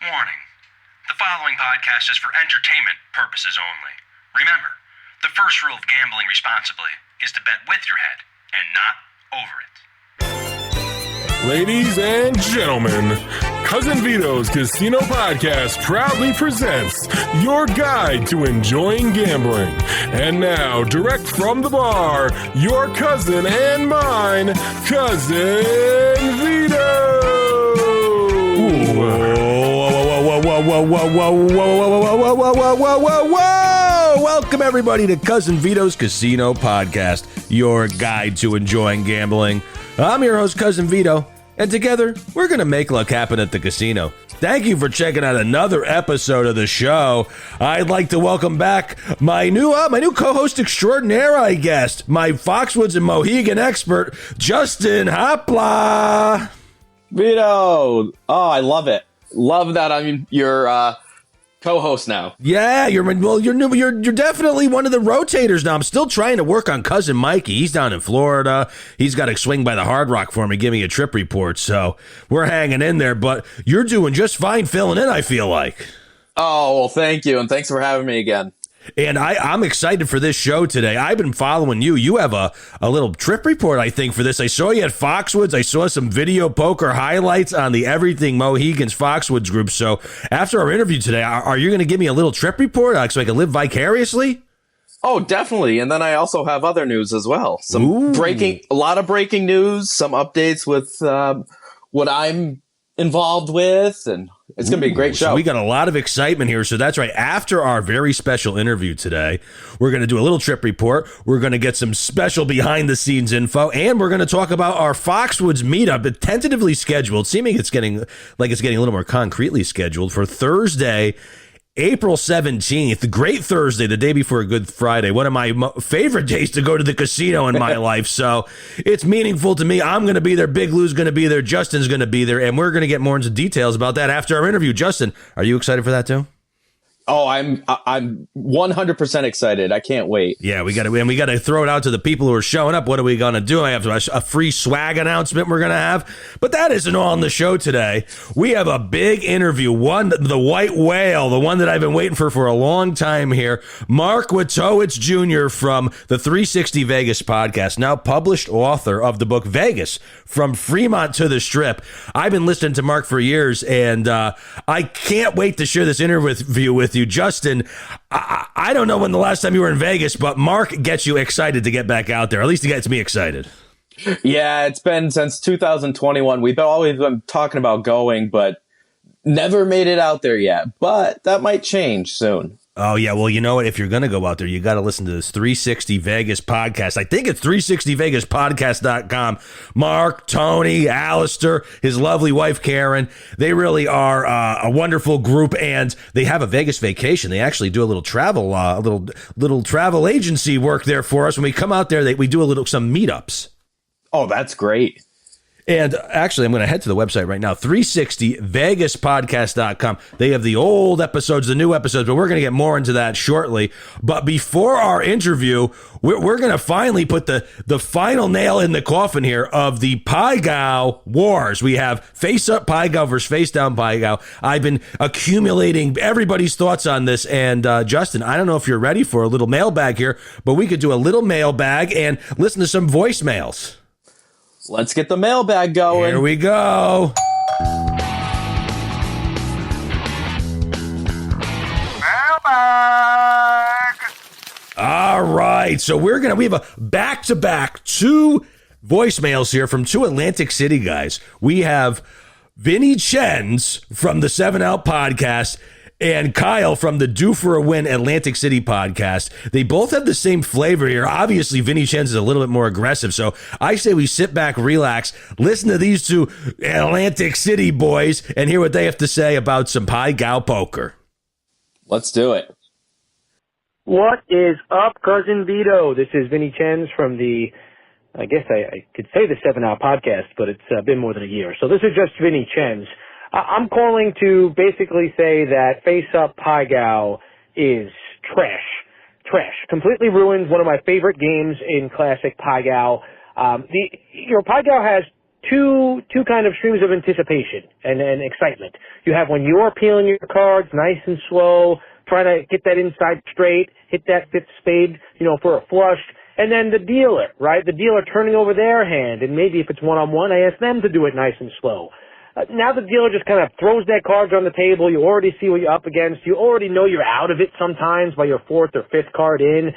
Warning. The following podcast is for entertainment purposes only. Remember, the first rule of gambling responsibly is to bet with your head and not over it. Ladies and gentlemen, Cousin Vito's Casino Podcast proudly presents your guide to enjoying gambling. And now, direct from the bar, your cousin and mine, Cousin Vito! Whoa! Welcome everybody to Cousin Vito's Casino Podcast, your guide to enjoying gambling. I'm your host, Cousin Vito, and together we're gonna make luck happen at the casino. Thank you for checking out another episode of the show. I'd like to welcome back my new co-host extraordinaire, I guess, my Foxwoods and Mohegan expert, Justin Hopla. Vito, oh, I love it. Love that I'm your co-host now. Yeah, you're definitely one of the rotators now. I'm still trying to work on Cousin Mikey. He's down in Florida. He's got to swing by the Hard Rock for me, give me a trip report. So we're hanging in there, but you're doing just fine filling in, I feel like. Oh, well, thank you, and thanks for having me again. And I'm excited for this show today. I've been following you. You have a little trip report, I think, for this. I saw you at Foxwoods. I saw some video poker highlights on the Everything Mohegans Foxwoods group. So after our interview today, are you going to give me a little trip report so I can live vicariously? Oh, definitely. And then I also have other news as well. A lot of breaking news, some updates with what I'm involved with, and it's going to be a great show. So we got a lot of excitement here. So that's right. After our very special interview today, we're going to do a little trip report. We're going to get some special behind the scenes info, and we're going to talk about our Foxwoods meetup. It's tentatively scheduled, seeming it's getting a little more concretely scheduled for Thursday, April 17th, the great Thursday, the day before Good Friday, one of my favorite days to go to the casino in my life. So it's meaningful to me. I'm going to be there. Big Lou's going to be there. Justin's going to be there. And we're going to get more into details about that after our interview. Justin, are you excited for that too? Oh, I'm 100% excited. I can't wait. Yeah, we got to throw it out to the people who are showing up. What are we going to do? I have a free swag announcement we're going to have. But that isn't all on the show today. We have a big interview, the white whale, the one that I've been waiting for a long time here. Mark Wojtowicz Jr. from the 360 Vegas podcast, now published author of the book Vegas, From Fremont to the Strip. I've been listening to Mark for years, and I can't wait to share this interview with you. Justin, I don't know when the last time you were in Vegas, but Mark gets you excited to get back out there. At least he gets me excited. Yeah, it's been since 2021. We've always been talking about going, but never made it out there yet. But that might change soon. Oh, yeah. Well, you know what? If you're going to go out there, you got to listen to this 360 Vegas podcast. I think it's 360vegaspodcast.com. Mark, Tony, Alistair, his lovely wife, Karen. They really are a wonderful group, and they have a Vegas vacation. They actually do a little travel, little travel agency work there for us. When we come out there, we do some meetups. Oh, that's great. And actually, I'm going to head to the website right now, 360vegaspodcast.com. They have the old episodes, the new episodes, but we're going to get more into that shortly. But before our interview, we're going to finally put the final nail in the coffin here of the Pai Gow wars. We have face up Pai Gow versus face down Pai Gow. I've been accumulating everybody's thoughts on this. And Justin, I don't know if you're ready for a little mailbag here, but we could do a little mailbag and listen to some voicemails. Let's get the mailbag going. Here we go. Mailbag! All right. So we have a back-to-back two voicemails here from two Atlantic City guys. We have Vinny Chen's from the 7 Out podcast and Kyle from the Due for a Win Atlantic City podcast. They both have the same flavor here. Obviously, Vinny Chen's is a little bit more aggressive. So I say we sit back, relax, listen to these two Atlantic City boys, and hear what they have to say about some Pai Gow poker. Let's do it. What is up, Cousin Vito? This is Vinny Chen's from the, I guess I could say the 7 Out podcast, but it's been more than a year. So this is just Vinny Chen's. I'm calling to basically say that Face Up Pai Gow is trash. Completely ruins one of my favorite games in classic Pai Gow. Pai Gow has two kind of streams of anticipation and excitement. You have when you're peeling your cards nice and slow, trying to get that inside straight, hit that fifth spade, for a flush. And then the dealer, right? The dealer turning over their hand, and maybe if it's one-on-one, I ask them to do it nice and slow. Now the dealer just kind of throws their cards on the table. You already see what you're up against. You already know you're out of it sometimes by your fourth or fifth card in.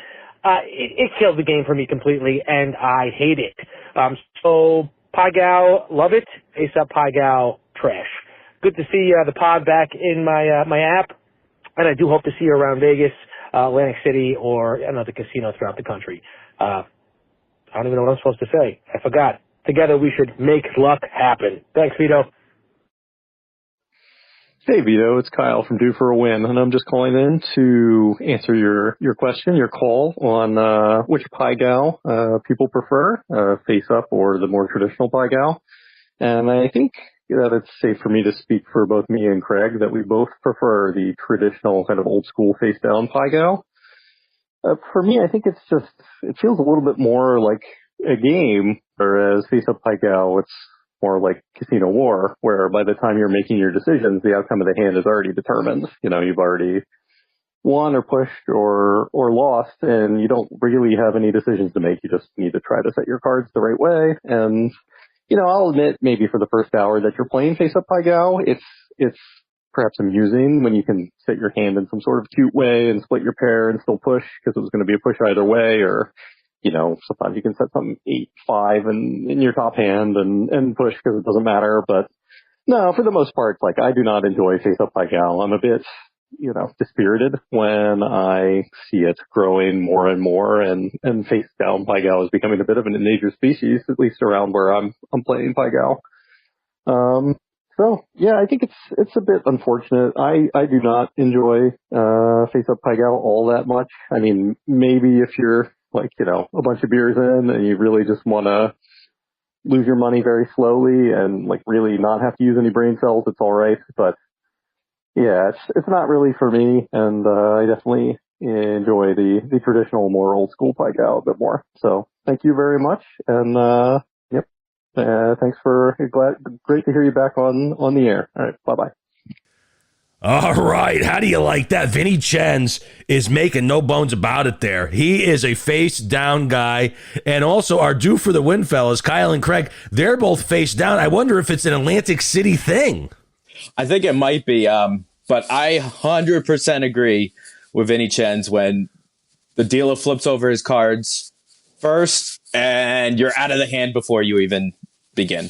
It kills the game for me completely, and I hate it. So Pai Gow, love it. Face-up Pai Gow, trash. Good to see the pod back in my app, and I do hope to see you around Vegas, Atlantic City, or another casino throughout the country. I don't even know what I'm supposed to say. I forgot. Together we should make luck happen. Thanks, Vito. Hey, Vito, it's Kyle from Due for a Win, and I'm just calling in to answer your question, your call on which Pai Gow people prefer, face-up or the more traditional Pai Gow. And I think that it's safe for me to speak for both me and Craig that we both prefer the traditional kind of old-school face-down Pai Gow. For me, I think it feels a little bit more like a game, whereas face-up Pai Gow, it's more like Casino War, where by the time you're making your decisions, the outcome of the hand is already determined. You've already won or pushed or lost, and you don't really have any decisions to make. You just need to try to set your cards the right way. And, I'll admit maybe for the first hour that you're playing face-up Pai Gow, it's perhaps amusing when you can set your hand in some sort of cute way and split your pair and still push because it was going to be a push either way, or sometimes you can set something 8-5 in your top hand and push because it doesn't matter. But no, for the most part, I do not enjoy face-up Pai Gow. I'm a bit, dispirited when I see it growing more and more, and face-down Pai Gow is becoming a bit of an endangered species, at least around where I'm playing Pai Gow. So yeah, I think it's a bit unfortunate. I do not enjoy face-up Pai Gow all that much. I mean, maybe if you're a bunch of beers in and you really just want to lose your money very slowly and really not have to use any brain cells, it's all right. But yeah, it's not really for me, and I definitely enjoy the traditional, more old school Pai Gow a bit more. So thank you very much, and yep, thanks great to hear you back on the air. All right, bye-bye. All right. How do you like that? Vinny Chens is making no bones about it there. He is a face down guy. And also our Due for the Win fellas, Kyle and Craig, they're both face down. I wonder if it's an Atlantic City thing. I think it might be, but I 100% agree with Vinny Chens when the dealer flips over his cards first and you're out of the hand before you even begin.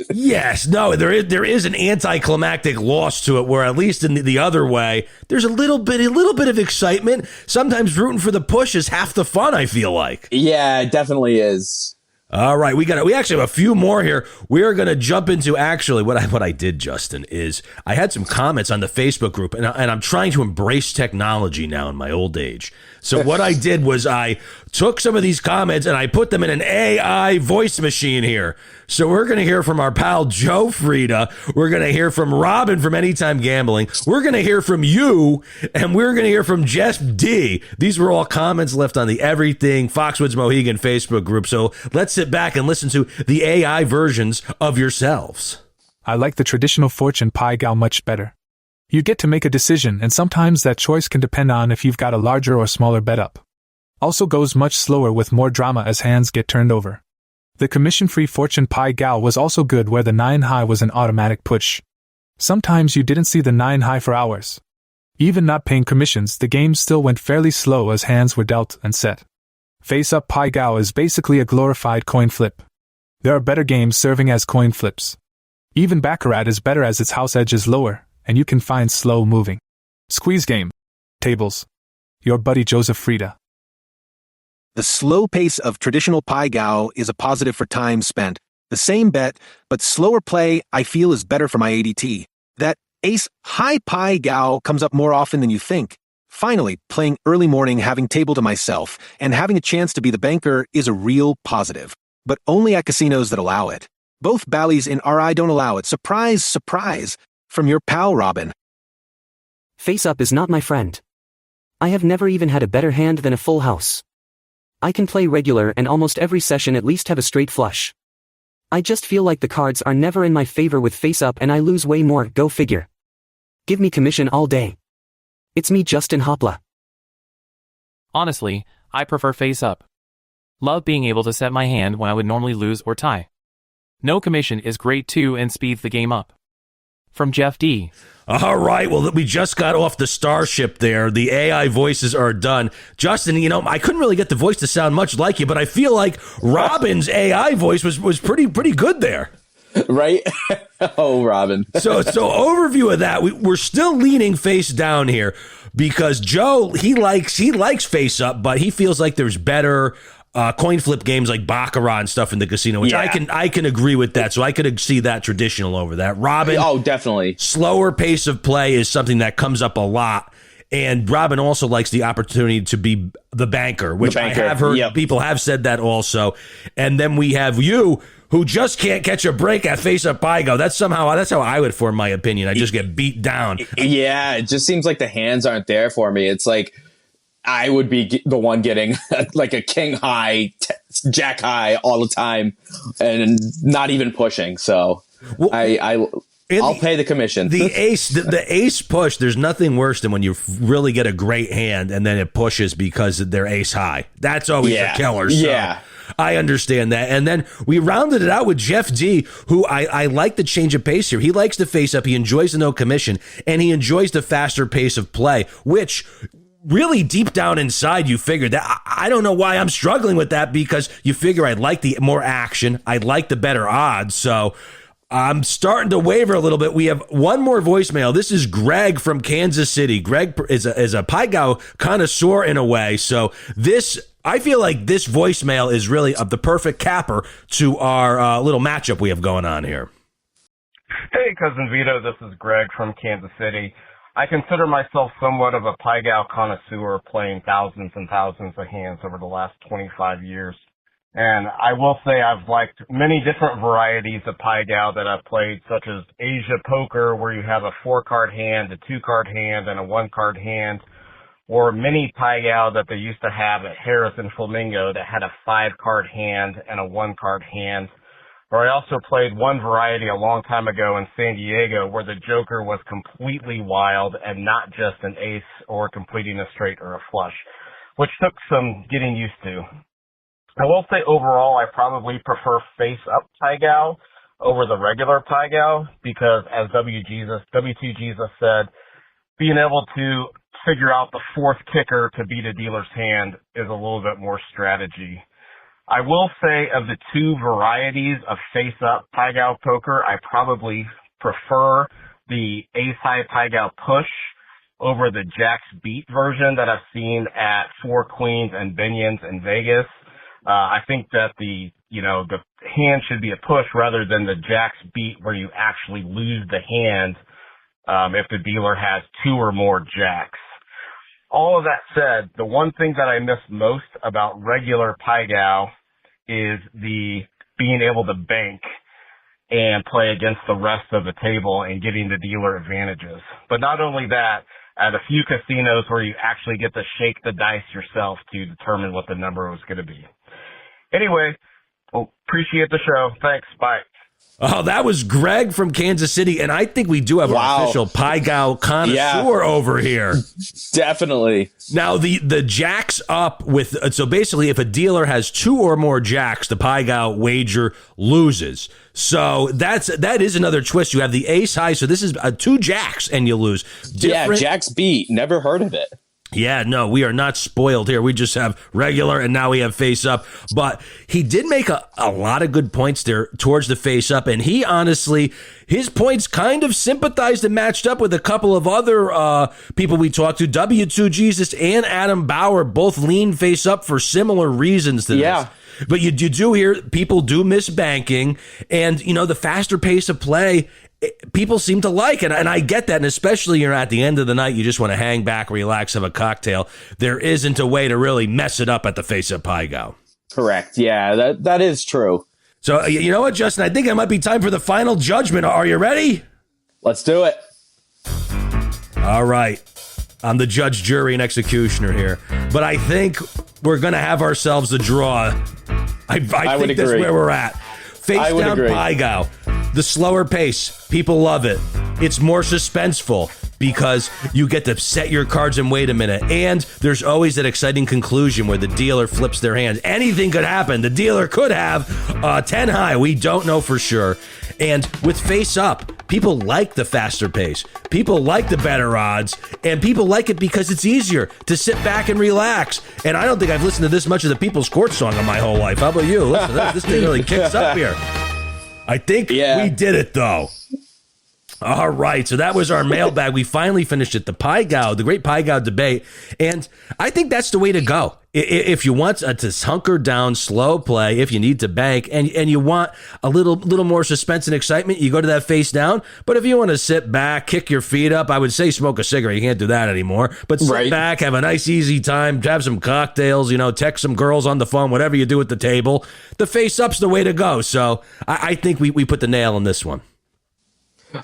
Yes, no, there is an anticlimactic loss to it, where at least in the other way, there's a little bit of excitement. Sometimes rooting for the push is half the fun, I feel like. Yeah, it definitely is. All right, we actually have a few more here. We are going to jump into actually what I did, Justin, is I had some comments on the Facebook group, and I'm trying to embrace technology now in my old age. So what I did was I took some of these comments and I put them in an AI voice machine here. So we're going to hear from our pal Joe Frieda. We're going to hear from Robin from Anytime Gambling. We're going to hear from you, and we're going to hear from Jeff D. These were all comments left on the Everything Foxwoods Mohegan Facebook group. So let's sit back and listen to the AI versions of yourselves. I like the traditional fortune Pai Gow much better. You get to make a decision, and sometimes that choice can depend on if you've got a larger or smaller bet up. Also goes much slower with more drama as hands get turned over. The commission-free fortune Pai Gow was also good where the 9 high was an automatic push. Sometimes you didn't see the 9 high for hours. Even not paying commissions, the game still went fairly slow as hands were dealt and set. Face-up Pai Gow is basically a glorified coin flip. There are better games serving as coin flips. Even Baccarat is better as its house edge is lower, and you can find slow-moving squeeze game tables. Your buddy Joseph Frieda. The slow pace of traditional Pai Gow is a positive for time spent. The same bet, but slower play I feel is better for my ADT. That ace high Pai Gow comes up more often than you think. Finally, playing early morning, having table to myself, and having a chance to be the banker is a real positive. But only at casinos that allow it. Both Bally's in RI don't allow it. Surprise, surprise. From your pal Robin. Face up is not my friend. I have never even had a better hand than a full house. I can play regular and almost every session at least have a straight flush. I just feel like the cards are never in my favor with face up and I lose way more, go figure. Give me commission all day. It's me, Justin Hopla. Honestly, I prefer face up. Love being able to set my hand when I would normally lose or tie. No commission is great too and speeds the game up. From Jeff D. All right, well, we just got off the Starship there. The AI voices are done. Justin, I couldn't really get the voice to sound much like you, but I feel like Robin's AI voice was pretty good there. Right? Oh, Robin. So overview of that, we're still leaning face down here because Joe, he likes face up, but he feels like there's better coin flip games like Baccarat and stuff in the casino, which I can agree with that. So I could see that traditional over that. Robin, oh, definitely. Slower pace of play is something that comes up a lot. And Robin also likes the opportunity to be the banker, which I have heard people have said that also. And then we have you, who just can't catch a break at face up Pai Gow. That's how I would form my opinion. I just get beat down. Yeah, it just seems like the hands aren't there for me. It's like I would be the one getting like a king high, jack high all the time and not even pushing. So I'll pay the commission. The ace push, there's nothing worse than when you really get a great hand and then it pushes because they're ace high. That's always a killer. So yeah. I understand that. And then we rounded it out with Jeff D, who I like the change of pace here. He likes the face up. He enjoys the no commission and he enjoys the faster pace of play, which really deep down inside, you figured that. I don't know why I'm struggling with that because you figure I'd like the more action. I'd like the better odds. So I'm starting to waver a little bit. We have one more voicemail. This is Greg from Kansas City. Greg is a Pai Gow connoisseur in a way. So I feel like this voicemail is really the perfect capper to our little matchup we have going on here. Hey, Cousin Vito. This is Greg from Kansas City. I consider myself somewhat of a Pai Gow connoisseur, playing thousands and thousands of hands over the last 25 years. And I will say I've liked many different varieties of Pai Gow that I've played, such as Asia Poker, where you have a 4-card hand, a 2-card hand, and a 1-card hand, or mini Pai Gow that they used to have at Harris and Flamingo that had a 5-card hand and a 1-card hand. Or I also played one variety a long time ago in San Diego where the joker was completely wild and not just an ace or completing a straight or a flush, which took some getting used to. I will say overall I probably prefer face-up Pai Gow over the regular Pai Gow because, as W2 Jesus said, being able to figure out the fourth kicker to beat a dealer's hand is a little bit more strategy. I will say of the two varieties of face-up Pai Gow poker, I probably prefer the ace-high Pai Gow push over the jacks beat version that I've seen at Four Queens and Binions in Vegas. I think that the hand should be a push rather than the jacks beat where you actually lose the hand if the dealer has 2 or more jacks. All of that said, the one thing that I miss most about regular Pai Gow is the being able to bank and play against the rest of the table and getting the dealer advantages. But not only that, at a few casinos where you actually get to shake the dice yourself to determine what the number was going to be. Anyway, appreciate the show. Thanks. Bye. Oh, that was Greg from Kansas City, and I think we do have an official Pai Gow connoisseur over here. Definitely. Now, the jacks up with, so basically if a dealer has 2 or more jacks, the Pai Gow wager loses. So that is another twist. You have the ace high, so this is 2 jacks and you lose. Yeah, jacks beat. Never heard of it. Yeah, no, we are not spoiled here. We just have regular, and now we have face up. But he did make a lot of good points there towards the face up, and he honestly, his points kind of sympathized and matched up with a couple of other people we talked to. W2 Jesus and Adam Bauer both lean face up for similar reasons to this. But you do hear people do miss banking, and the faster pace of play people seem to like it, and I get that, and especially you're at the end of the night, you just want to hang back, relax, have a cocktail. There isn't a way to really mess it up at the face-up Pai Gow. Correct. Yeah, that is true. So you know what, Justin? I think it might be time for the final judgment. Are you ready? Let's do it. All right. I'm the judge, jury, and executioner here, but I think we're going to have ourselves a draw. I think that's where we're at. Face I would down agree. Pai Gow. The slower pace, people love it. It's more suspenseful because you get to set your cards and wait a minute. And there's always that exciting conclusion where the dealer flips their hands. Anything could happen. The dealer could have 10 high. We don't know for sure. And with Face Up, people like the faster pace. People like the better odds. And people like it because it's easier to sit back and relax. And I don't think I've listened to this much of the People's Court song in my whole life. How about you? Listen, this thing really kicks up here. I think we did it, though. All right, so that was our mailbag. We finally finished it. The Pai Gow, the great Pai Gow debate. And I think that's the way to go. If you want to hunker down, slow play, if you need to bank, and you want a little more suspense and excitement, you go to that face down. But if you want to sit back, kick your feet up, I would say smoke a cigarette. You can't do that anymore. But sit back, have a nice, easy time, have some cocktails, text some girls on the phone, whatever you do at the table. The face up's the way to go. So I think we put the nail on this one.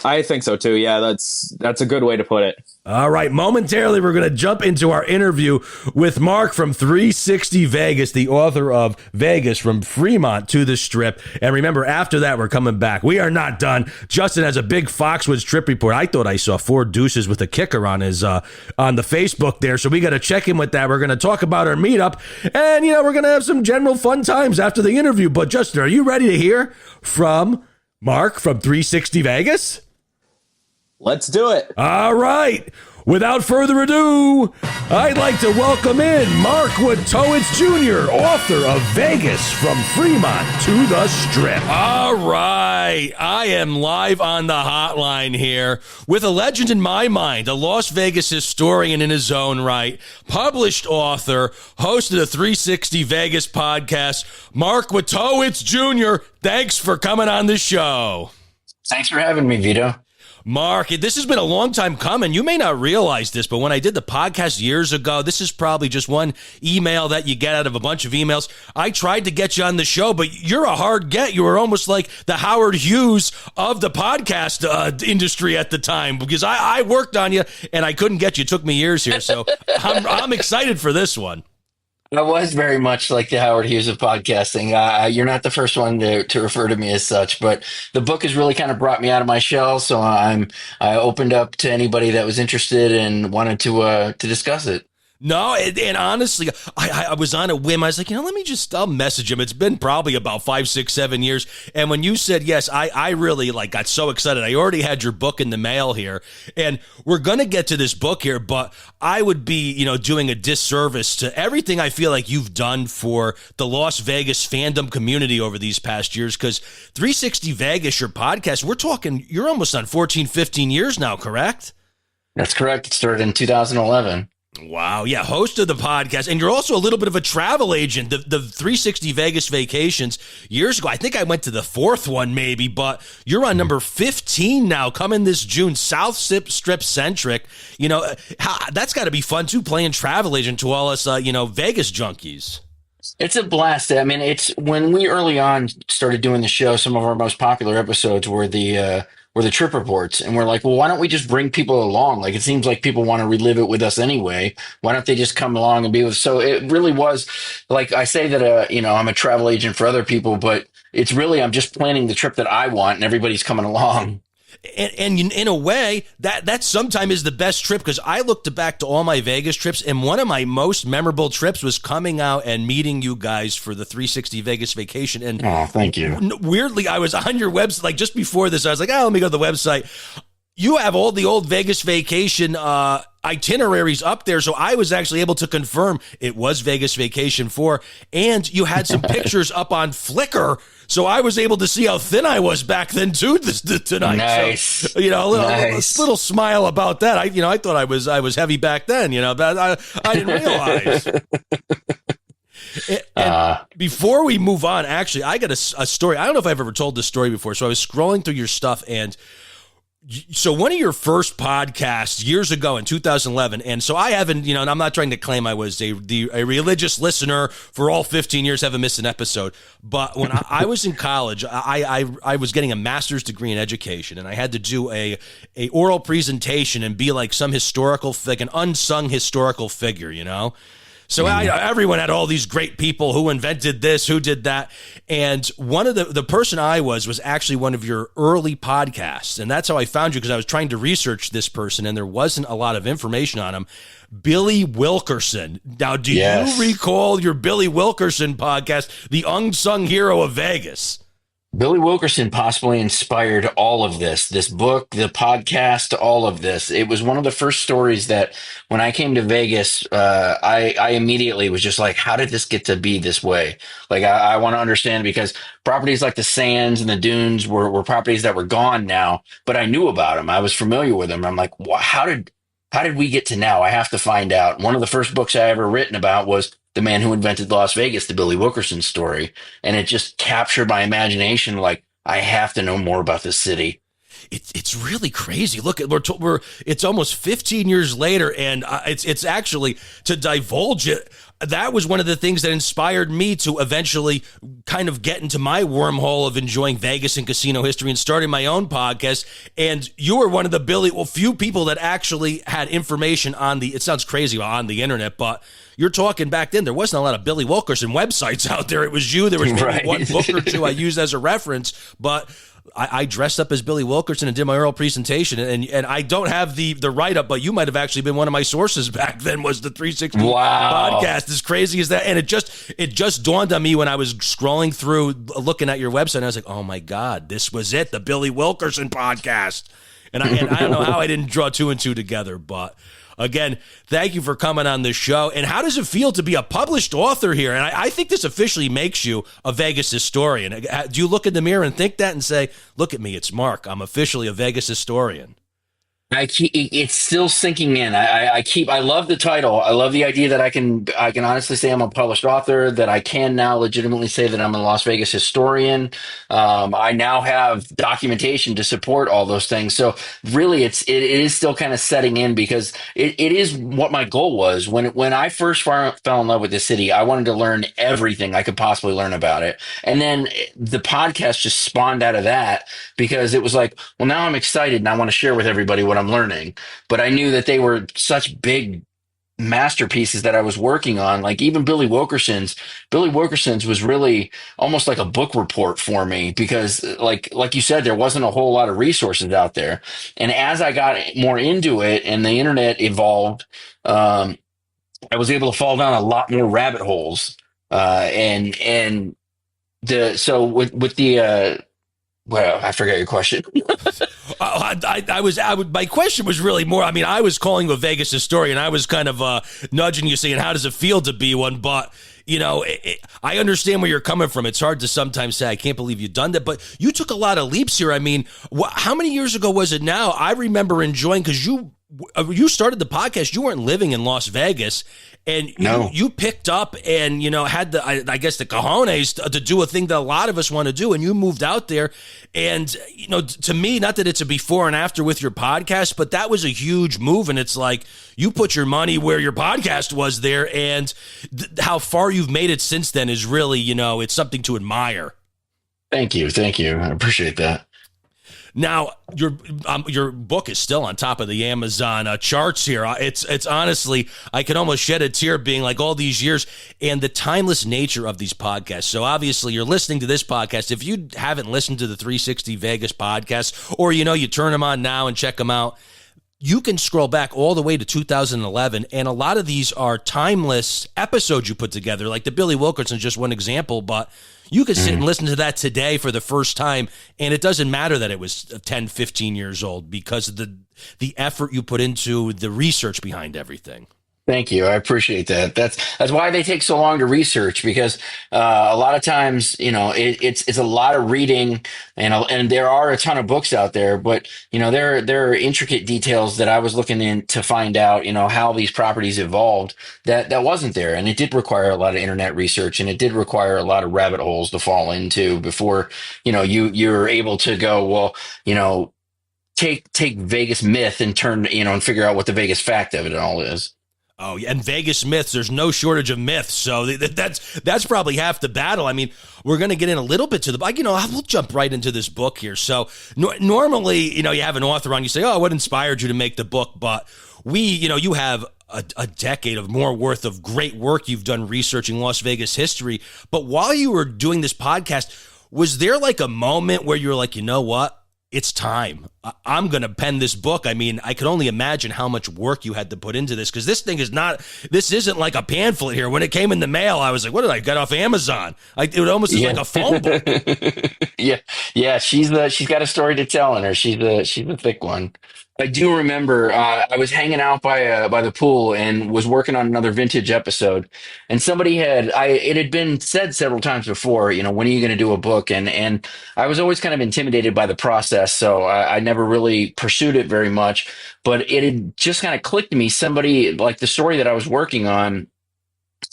I think so too. Yeah, that's a good way to put it. All right, momentarily we're going to jump into our interview with Mark from 360 Vegas, the author of Vegas from Fremont to the Strip. And remember, after that, we're coming back. We are not done. Justin has a big Foxwoods trip report. I thought I saw 4 deuces with a kicker on his on the Facebook there, so we got to check in with that. We're going to talk about our meetup, and we're going to have some general fun times after the interview. But Justin, are you ready to hear from Mark from 360 Vegas? Let's do it. All right. Without further ado, I'd like to welcome in Mark Wojtowicz Jr., author of Vegas from Fremont to the Strip. All right. I am live on the hotline here with a legend in my mind, a Las Vegas historian in his own right, published author, host of the 360 Vegas podcast, Mark Wojtowicz Jr. Thanks for coming on the show. Thanks for having me, Vito. Mark, this has been a long time coming. You may not realize this, but when I did the podcast years ago, this is probably just one email that you get out of a bunch of emails. I tried to get you on the show, but you're a hard get. You were almost like the Howard Hughes of the podcast industry at the time, because I worked on you and I couldn't get you. It took me years here, so I'm excited for this one. I was very much like the Howard Hughes of podcasting. You're not the first one to refer to me as such, but the book has really kind of brought me out of my shell. So I opened up to anybody that was interested and wanted to discuss it. No, and honestly, I was on a whim. I was like, I'll message him. It's been probably about 5, 6, 7 years. And when you said yes, I really got so excited. I already had your book in the mail here, and we're going to get to this book here, but I would be, doing a disservice to everything I feel like you've done for the Las Vegas fandom community over these past years. Because 360 Vegas, your podcast, we're talking, you're almost on 14, 15 years now, correct? That's correct. It started in 2011. Wow. Yeah. Host of the podcast. And you're also a little bit of a travel agent. The 360 Vegas vacations years ago, I think I went to the 4th one maybe, but you're on number 15 now, coming this June, South Strip centric. That's got to be fun too, playing travel agent to all us, Vegas junkies. It's a blast. I mean, it's when we early on started doing the show, some of our most popular episodes were the trip reports. And we're like, well, why don't we just bring people along? Like, it seems like people want to relive it with us anyway. Why don't they just come along and be with us? So it really was, like, I say that, I'm a travel agent for other people, but it's really, I'm just planning the trip that I want and everybody's coming along. And in a way, that sometimes is the best trip, because I looked back to all my Vegas trips, and one of my most memorable trips was coming out and meeting you guys for the 360 Vegas vacation. And thank you. Weirdly, I was on your website, like just before this, I was like, let me go to the website. You have all the old Vegas vacation itineraries up there, so I was actually able to confirm it was Vegas Vacation 4, and you had some pictures up on Flickr, so I was able to see how thin I was back then too tonight. Nice. So, a little smile about that. I thought I was heavy back then, but I didn't realize. And before we move on, actually, I got a story. I don't know if I've ever told this story before, so I was scrolling through your stuff, and so one of your first podcasts years ago in 2011, and so I haven't, and I'm not trying to claim I was a religious listener for all 15 years, haven't missed an episode, but when I was in college, I was getting a master's degree in education, and I had to do a oral presentation and be like some historical, like an unsung historical figure, So everyone had all these great people who invented this, who did that. And one of the person I was actually one of your early podcasts. And that's how I found you, because I was trying to research this person and there wasn't a lot of information on him. Billy Wilkerson. Now, do you recall your Billy Wilkerson podcast, The Unsung Hero of Vegas? Billy Wilkerson possibly inspired all of this book, the podcast, all of this. It was one of the first stories that when I came to Vegas, I immediately was just like, how did this get to be this way? Like, I want to understand, because properties like the Sands and the Dunes were properties that were gone now, but I knew about them. I was familiar with them. I'm like, how did we get to now? I have to find out. One of the first books I ever written about was The Man Who Invented Las Vegas, the Billy Wilkerson story. And it just captured my imagination. Like, I have to know more about this city. It's really crazy. Look, it's almost 15 years later, and it's actually, to divulge it, that was one of the things that inspired me to eventually kind of get into my wormhole of enjoying Vegas and casino history and starting my own podcast. And you were one of the few people that actually had information on it sounds crazy on the internet, but you're talking back then, there wasn't a lot of Billy Wilkerson websites out there. It was you. There was maybe one book or two I used as a reference, but I dressed up as Billy Wilkerson and did my oral presentation, and I don't have the write-up, but you might have actually been one of my sources back then, was the 360 podcast, as crazy as that. And it just dawned on me when I was scrolling through, looking at your website, and I was like, oh my God, this was it, the Billy Wilkerson podcast. And I don't know how I didn't draw two and two together, but again, thank you for coming on this show. And how does it feel to be a published author here? And I think this officially makes you a Vegas historian. Do you look in the mirror and think that and say, look at me, it's Mark, I'm officially a Vegas historian? It's still sinking in. I love the title. I love the idea that I can honestly say I'm a published author, that I can now legitimately say that I'm a Las Vegas historian. I now have documentation to support all those things. So really it is still kind of setting in, because it is what my goal was. When I first fell in love with the city, I wanted to learn everything I could possibly learn about it. And then the podcast just spawned out of that, because it was like, well, now I'm excited and I want to share with everybody what I'm learning. But I knew that they were such big masterpieces that I was working on. Like even Billy Wilkerson's was really almost like a book report for me, because like you said, there wasn't a whole lot of resources out there. And as I got more into it and the internet evolved, I was able to fall down a lot more rabbit holes. Well, I forgot your question. My question was really more, I mean, I was calling you a Vegas historian. I was kind of nudging you, saying, how does it feel to be one? But, you know, I understand where you're coming from. It's hard to sometimes say, I can't believe you've done that. But you took a lot of leaps here. I mean, how many years ago was it now? I. Enjoying, because you started the podcast, you weren't living in Las Vegas, and you picked up and, you know, had I guess the cojones to do a thing that a lot of us want to do, and you moved out there. And, you know, to me, not that it's a before and after with your podcast, but that was a huge move. And it's like you put your money where your podcast was there, and how far you've made it since then is really, you know, it's something to admire. Thank you. I appreciate that. Now, your book is still on top of the Amazon charts here. It's honestly, I can almost shed a tear being like all these years, and the timeless nature of these podcasts. So obviously you're listening to this podcast. If you haven't listened to the 360 Vegas podcast, or, you know, you turn them on now and check them out, you can scroll back all the way to 2011, and a lot of these are timeless episodes you put together. Like the Billy Wilkerson is just one example, but you could sit and listen to that today for the first time, and it doesn't matter that it was 10, 15 years old, because of the effort you put into the research behind everything. Thank you. I appreciate that. That's why they take so long to research, because a lot of times, you know, it's a lot of reading, and there are a ton of books out there, but, you know, there are intricate details that I was looking in to find out, you know, how these properties evolved that wasn't there. And it did require a lot of internet research, and it did require a lot of rabbit holes to fall into before, you know, you're able to go, well, you know, take Vegas myth and turn, you know, and figure out what the Vegas fact of it all is. Oh, yeah, and Vegas myths. There's no shortage of myths, so that's probably half the battle. I mean, we're going to get in a little bit to the, we'll jump right into this book here. So normally, you have an author on, you say, oh, what inspired you to make the book? But you have a decade of more worth of great work you've done researching Las Vegas history. But while you were doing this podcast, was there like a moment where you were like, you know what? It's time. I'm going to pen this book. I mean, I could only imagine how much work you had to put into this, because this isn't like a pamphlet here. When it came in the mail, I was like, what did I get off Amazon? It almost is like a phone book. Yeah. She's got a story to tell in her. She's a thick one. I do remember I was hanging out by the pool and was working on another vintage episode, and somebody it had been said several times before, when are you going to do a book? And I was always kind of intimidated by the process, so I never really pursued it very much. But it had just kind of clicked to me. Somebody, like, the story that I was working on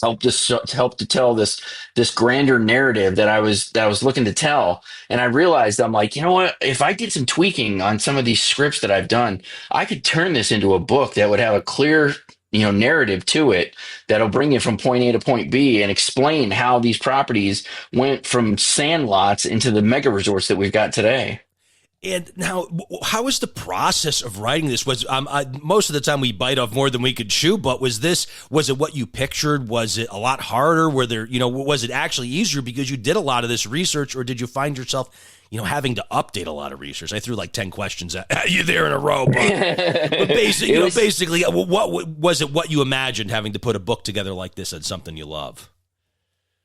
helped to tell this grander narrative that I was looking to tell. And I realized, I'm like, you know what, if I did some tweaking on some of these scripts that I've done, I could turn this into a book that would have a clear narrative to it that'll bring you from point A to point B and explain how these properties went from sandlots into the mega resorts that we've got today. And now, how was the process of writing this? Was most of the time we bite off more than we could chew, but was it what you pictured? Was it a lot harder? Was it actually easier because you did a lot of this research, or did you find yourself, having to update a lot of research? I threw like 10 questions at you there in a row, but basically, what was it? What you imagined having to put a book together like this on something you love?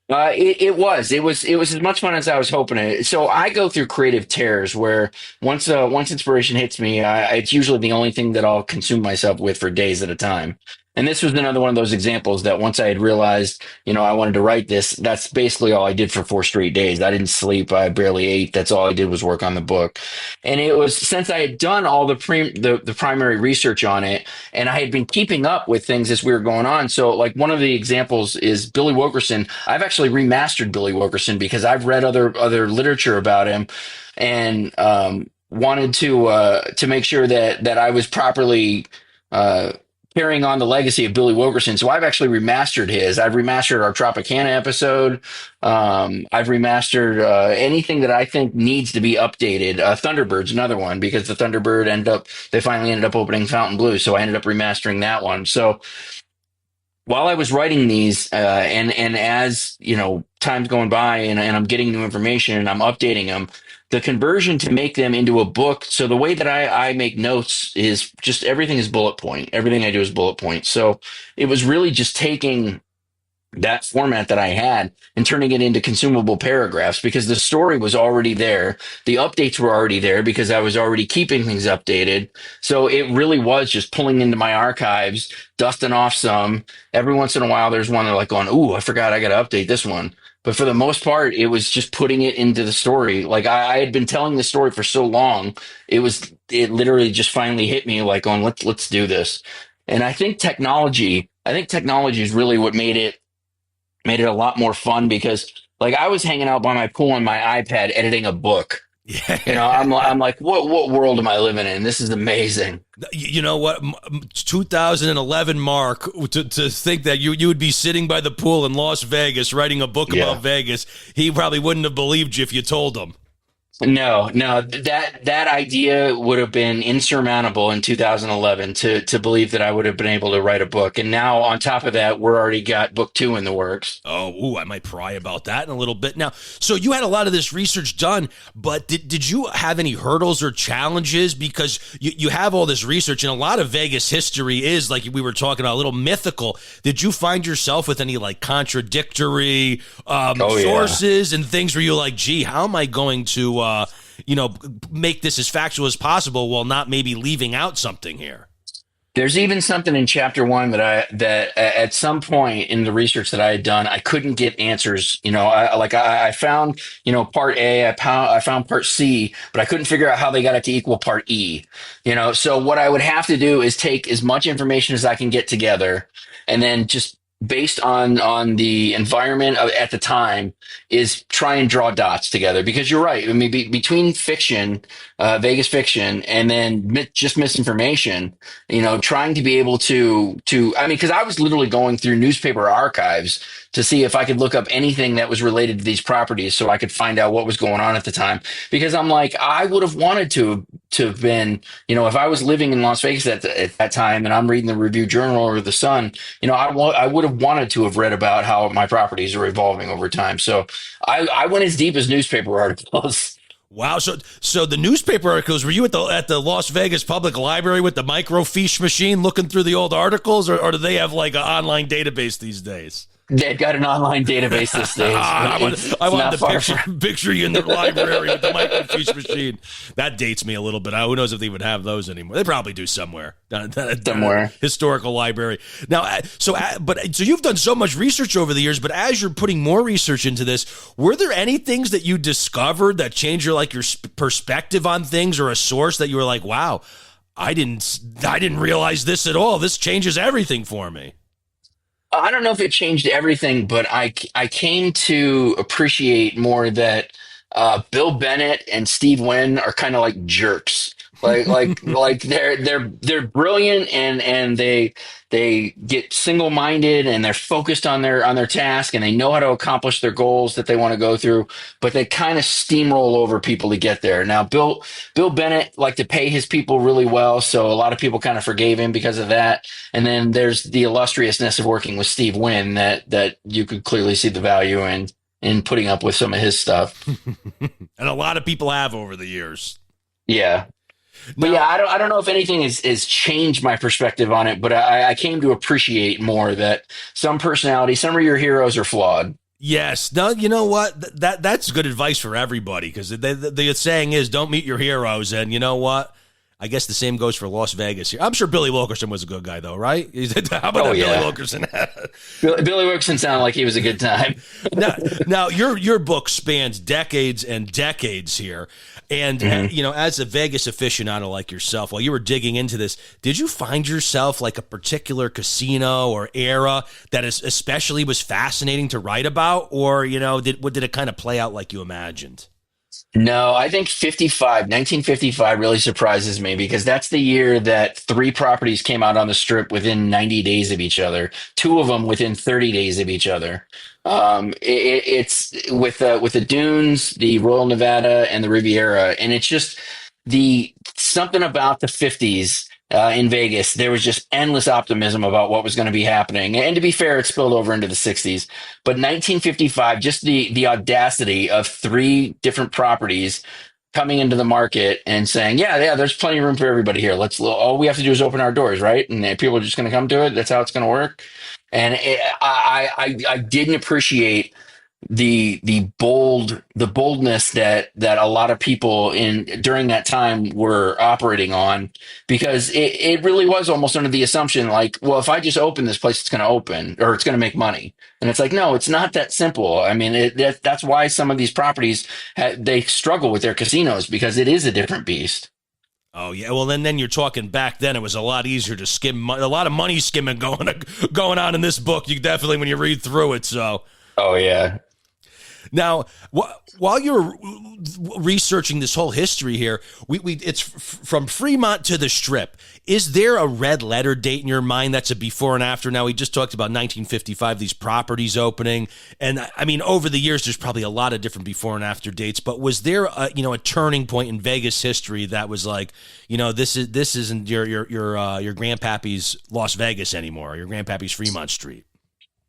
It was as much fun as I was hoping it. So I go through creative tears where once inspiration hits me, it's usually the only thing that I'll consume myself with for days at a time. And this was another one of those examples that once I had realized, I wanted to write this, that's basically all I did for 4 straight days. I didn't sleep. I barely ate. That's all I did was work on the book. And it was, since I had done all the primary research on it, and I had been keeping up with things as we were going on. So, like, one of the examples is Billy Wilkerson. I've actually remastered Billy Wilkerson because I've read other literature about him, and wanted to make sure that I was properly carrying on the legacy of Billy Wilkerson. So I've actually remastered his. I've remastered our Tropicana episode. I've remastered anything that I think needs to be updated. Thunderbird's another one, because the Thunderbird they finally ended up opening Fountain Blue. So I ended up remastering that one. So while I was writing these, and as time's going by and I'm getting new information and I'm updating them, the conversion to make them into a book. So the way that I make notes is just everything is bullet point. Everything I do is bullet point. So it was really just taking that format that I had and turning it into consumable paragraphs, because the story was already there. The updates were already there because I was already keeping things updated. So it really was just pulling into my archives, dusting off some. Every once in a while, there's one that like going, ooh, I forgot I got to update this one. But for the most part, it was just putting it into the story. Like I had been telling the story for so long, it literally just finally hit me like, on let's do this. And I think technology is really what made it a lot more fun, because like I was hanging out by my pool on my iPad editing a book. Yeah. I'm like, what world am I living in? This is amazing. You know what? 2011, Mark, to think that you would be sitting by the pool in Las Vegas writing a book about Vegas, he probably wouldn't have believed you if you told him. No, that idea would have been insurmountable in 2011 to believe that I would have been able to write a book. And now on top of that, we're already got book 2 in the works. I might pry about that in a little bit. Now, so you had a lot of this research done, but did you have any hurdles or challenges? Because you have all this research, and a lot of Vegas history is, like we were talking about, a little mythical. Did you find yourself with any like contradictory sources and things where you're like, gee, how am I going to make this as factual as possible while not maybe leaving out something here? There's even something in chapter 1 that at some point in the research that I had done, I couldn't get answers. I found, part A, I found part C, but I couldn't figure out how they got it to equal part E. So what I would have to do is take as much information as I can get together and then just based on the environment at the time, is try and draw dots together, because you're right. I mean, between fiction, Vegas fiction, and then just misinformation, trying to be able to I mean, because I was literally going through newspaper archives to see if I could look up anything that was related to these properties so I could find out what was going on at the time. Because I'm like, I would have wanted to have been, if I was living in Las Vegas at that time and I'm reading the Review Journal or the Sun, I would have wanted to have read about how my properties are evolving over time. So I went as deep as newspaper articles. Wow. So the newspaper articles, were you at the Las Vegas Public Library with the microfiche machine looking through the old articles, or do they have like an online database these days? They've got an online database these days. I wanted to picture you in the library with the microfiche machine. That dates me a little bit. Who knows if they would have those anymore? They probably do somewhere. Somewhere. Historical library. Now, so you've done so much research over the years, but as you're putting more research into this, were there any things that you discovered that changed your perspective on things, or a source that you were like, wow, I didn't realize this at all. This changes everything for me. I don't know if it changed everything, but I came to appreciate more that Bill Bennett and Steve Wynn are kind of like jerks. Like they're brilliant, and they get single-minded, and they're focused on their task, and they know how to accomplish their goals that they want to go through, but they kind of steamroll over people to get there. Now, Bill Bennett liked to pay his people really well, so a lot of people kind of forgave him because of that. And then there's the illustriousness of working with Steve Wynn that you could clearly see the value in putting up with some of his stuff. And a lot of people have over the years. Yeah. But yeah, I don't know if anything has changed my perspective on it, but I came to appreciate more that some personalities, some of your heroes are flawed. Yes. No, you know what? That's good advice for everybody, because the saying is, don't meet your heroes. And you know what? I guess the same goes for Las Vegas here. I'm sure Billy Wilkerson was a good guy, though, right? How about Billy Wilkerson? Billy Wilkerson sounded like he was a good time. now your book spans decades and decades here. And, as a Vegas aficionado like yourself, while you were digging into this, did you find yourself like a particular casino or era that especially was fascinating to write about? Or, did it kind of play out like you imagined? No, I think 1955 really surprises me, because that's the year that 3 properties came out on the Strip within 90 days of each other, 2 of them within 30 days of each other. It's with the Dunes, the Royal Nevada, and the Riviera, and it's just something about the 50s in Vegas. There was just endless optimism about what was going to be happening, and to be fair, it spilled over into the 60s. But 1955, just the audacity of 3 different properties coming into the market and saying, yeah, there's plenty of room for everybody here. All we have to do is open our doors, right? And people are just going to come to it. That's how it's going to work. And I didn't appreciate the boldness that a lot of people during that time were operating on, because it really was almost under the assumption like, well, if I just open this place, it's going to open, or it's going to make money. And it's like, no, it's not that simple. I mean, that's why some of these properties they struggle with their casinos, because it is a different beast. Oh yeah, well then you're talking back then. It was a lot easier to skim, a lot of money skimming going on in this book. You definitely, when you read through it. So. Oh yeah. Now, while you're researching this whole history here, it's from Fremont to the Strip. Is there a red letter date in your mind that's a before and after? Now, we just talked about 1955, these properties opening. And I mean, over the years, there's probably a lot of different before and after dates. But was there a turning point in Vegas history that was like, this isn't your grandpappy's Las Vegas anymore, your grandpappy's Fremont Street?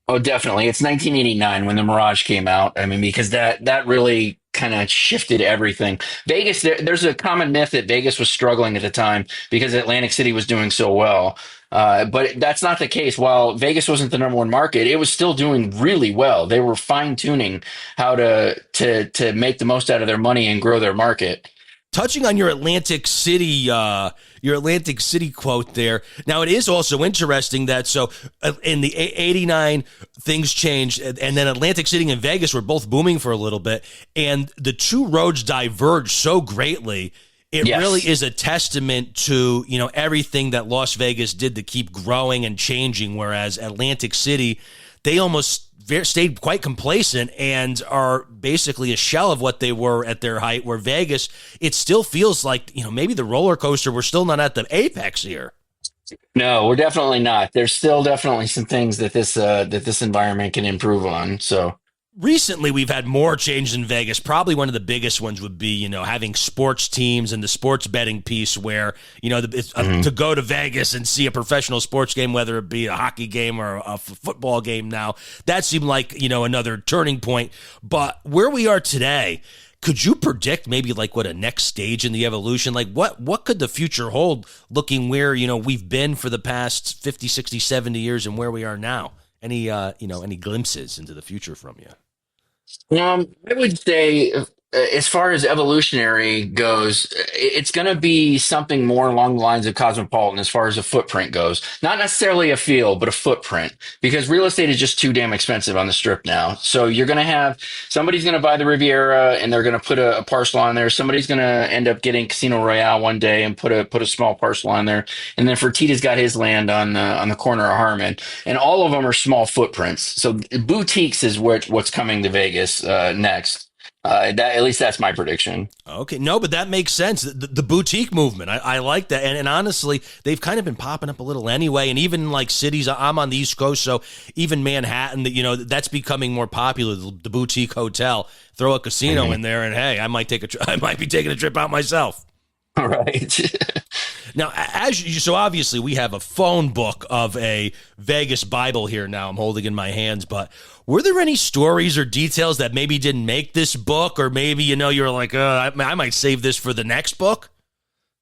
Oh, definitely. It's 1989 when the Mirage came out. I mean, because that really kind of shifted everything. Vegas, there's a common myth that Vegas was struggling at the time because Atlantic City was doing so well. But that's not the case. While Vegas wasn't the number one market, it was still doing really well. They were fine-tuning how to make the most out of their money and grow their market. Touching on your Atlantic City quote there. Now, it is also interesting that in the 89, things changed, and then Atlantic City and Vegas were both booming for a little bit, and the 2 roads diverged so greatly it Yes. really is a testament to, everything that Las Vegas did to keep growing and changing, whereas Atlantic City, they almost stayed quite complacent and are basically a shell of what they were at their height, where Vegas, it still feels like, maybe the roller coaster, we're still not at the apex here. No, we're definitely not. There's still definitely some things that this environment can improve on. So recently, we've had more changes in Vegas. Probably one of the biggest ones would be, having sports teams and the sports betting piece where, to go to Vegas and see a professional sports game, whether it be a hockey game or a football game now, that seemed like, another turning point. But where we are today, could you predict maybe like what a next stage in the evolution, like what could the future hold looking where, we've been for the past 50, 60, 70 years and where we are now? Any glimpses into the future from you? I would say, as far as evolutionary goes, it's going to be something more along the lines of Cosmopolitan as far as a footprint goes. Not necessarily a feel, but a footprint, because real estate is just too damn expensive on the Strip now. So you're going to have somebody's going to buy the Riviera and they're going to put a parcel on there. Somebody's going to end up getting Casino Royale one day and put a small parcel on there. And then Fertitta's got his land on the corner of Harmon, and all of them are small footprints. So boutiques is what's coming to Vegas next. At least that's my prediction. Okay, no, but that makes sense. The boutique movement, I like that. And honestly, they've kind of been popping up a little anyway. And even like cities, I'm on the East Coast, so even Manhattan, that's becoming more popular. The boutique hotel, throw a casino in there, and hey, I might be taking a trip out myself. All right. Now, so obviously we have a phone book of a Vegas Bible here now I'm holding in my hands, but were there any stories or details that maybe didn't make this book, or maybe, you're like, I might save this for the next book?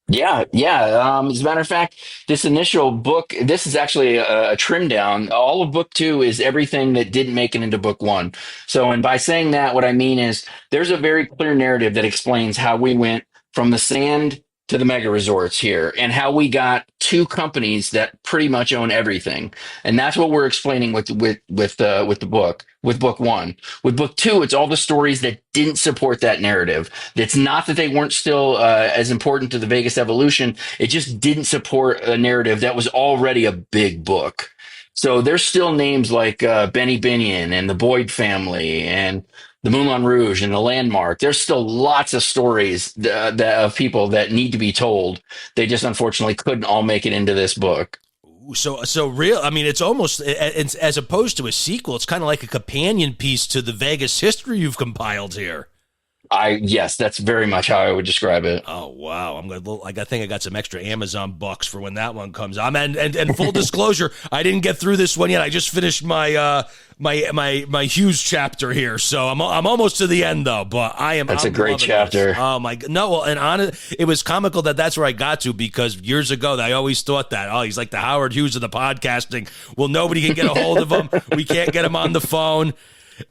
Yeah. As a matter of fact, this initial book, this is actually a trim down. All of book 2 is everything that didn't make it into book 1. So, and by saying that, what I mean is there's a very clear narrative that explains how we went from the sand to the mega resorts here, and how we got 2 companies that pretty much own everything. And that's what we're explaining with the book, with book 1. With book 2, it's all the stories that didn't support that narrative. It's not that they weren't still as important to the Vegas evolution. It just didn't support a narrative that was already a big book. So there's still names like Benny Binion and the Boyd family and the Moulin Rouge and the Landmark. There's still lots of stories of people that need to be told. They just unfortunately couldn't all make it into this book. So real. I mean, it's almost, as opposed to a sequel, it's kind of like a companion piece to the Vegas history you've compiled here. Yes, that's very much how I would describe it. Oh wow! I think I got some extra Amazon bucks for when that one comes. And full disclosure, I didn't get through this one yet. I just finished my my Hughes chapter here, so I'm almost to the end though. But That's a great chapter. This. Oh my god! No, well, and it was comical that's where I got to, because years ago I always thought that he's like the Howard Hughes of the podcasting. Well, nobody can get a hold of him. We can't get him on the phone.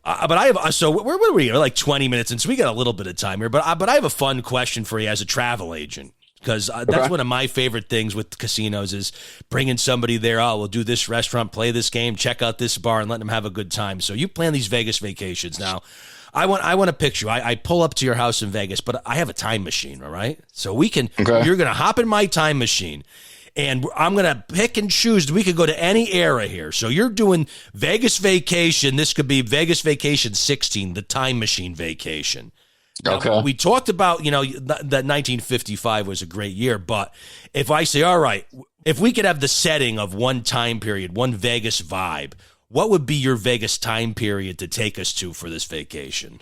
But I have, so what are we, like 20 minutes in, so we got a little bit of time here, but I have a fun question for you as a travel agent, because that's one of my favorite things with casinos is bringing somebody there. Oh, we'll do this restaurant, play this game, check out this bar, and let them have a good time. So you plan these Vegas vacations. Now, I want to picture you. I pull up to your house in Vegas, but I have a time machine, all right? So you're going to hop in my time machine, and I'm going to pick and choose. We could go to any era here. So you're doing Vegas vacation. This could be Vegas vacation 16, the time machine vacation. Okay. Now, we talked about, that 1955 was a great year. But if I say, all right, if we could have the setting of one time period, one Vegas vibe, what would be your Vegas time period to take us to for this vacation?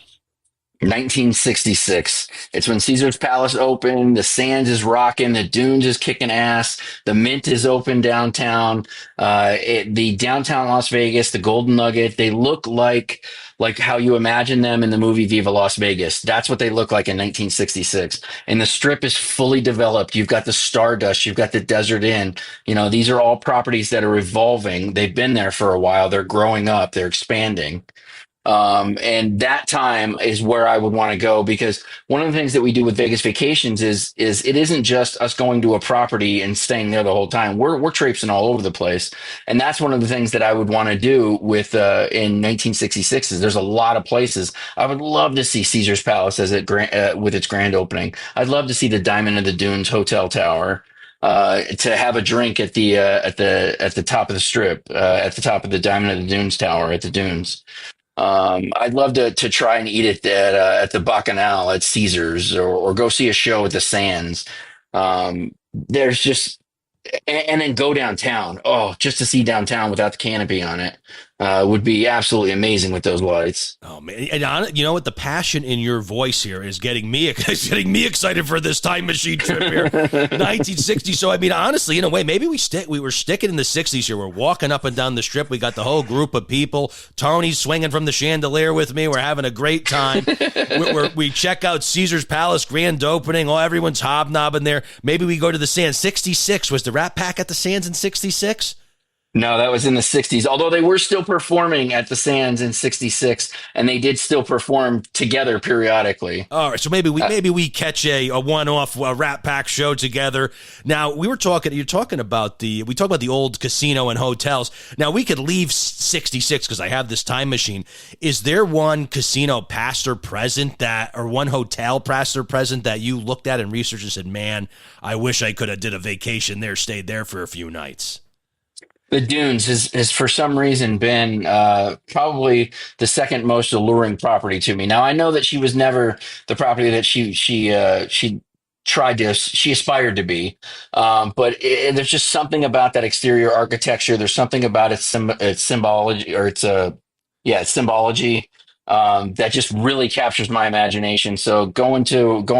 1966. It's when Caesar's Palace opened, the Sands is rocking, the Dunes is kicking ass, the Mint is open downtown, the downtown Las Vegas, the Golden Nugget, they look like how you imagine them in the movie Viva Las Vegas. That's what they look like in 1966. And the Strip is fully developed. You've got the Stardust, you've got the Desert Inn. These are all properties that are evolving. They've been there for a while. They're growing up. They're expanding. And that time is where I would want to go, because one of the things that we do with Vegas Vacations is it isn't just us going to a property and staying there the whole time. We're traipsing all over the place. And that's one of the things that I would want to do with, in 1966 is there's a lot of places. I would love to see Caesar's Palace as with its grand opening. I'd love to see the Diamond in the Dunes Hotel Tower. To have a drink at the top of the strip, at the top of the Diamond in the Dunes Tower at the Dunes. I'd love to try and eat it at the Bacchanal at Caesars, or go see a show at the Sands. There's just, and then go downtown. Oh, just to see downtown without the canopy on it would be absolutely amazing with those lights. Oh man! And you know what? The passion in your voice here is getting me excited for this time machine trip here, 1960. So I mean, honestly, in a way, maybe we were sticking in the 60s here. We're walking up and down the strip. We got the whole group of people. Tony's swinging from the chandelier with me. We're having a great time. we check out Caesar's Palace grand opening. Oh, everyone's hobnobbing there. Maybe we go to the Sands. 66 was the Rat Pack at the Sands in 66. No, that was in the 60s, although they were still performing at the Sands in 66, and they did still perform together periodically. All right, so maybe we catch a one-off Rat Pack show together. Now, we talked about the old casino and hotels. Now, we could leave 66 because I have this time machine. Is there one casino past or present or one hotel past or present that you looked at and researched and said, man, I wish I could have did a vacation there, stayed there for a few nights? The Dunes has for some reason been probably the second most alluring property to me. Now, I know that she was never the property that she aspired to be, but there's just something about that exterior architecture. There's something about its symbology, or its symbology that just really captures my imagination. So going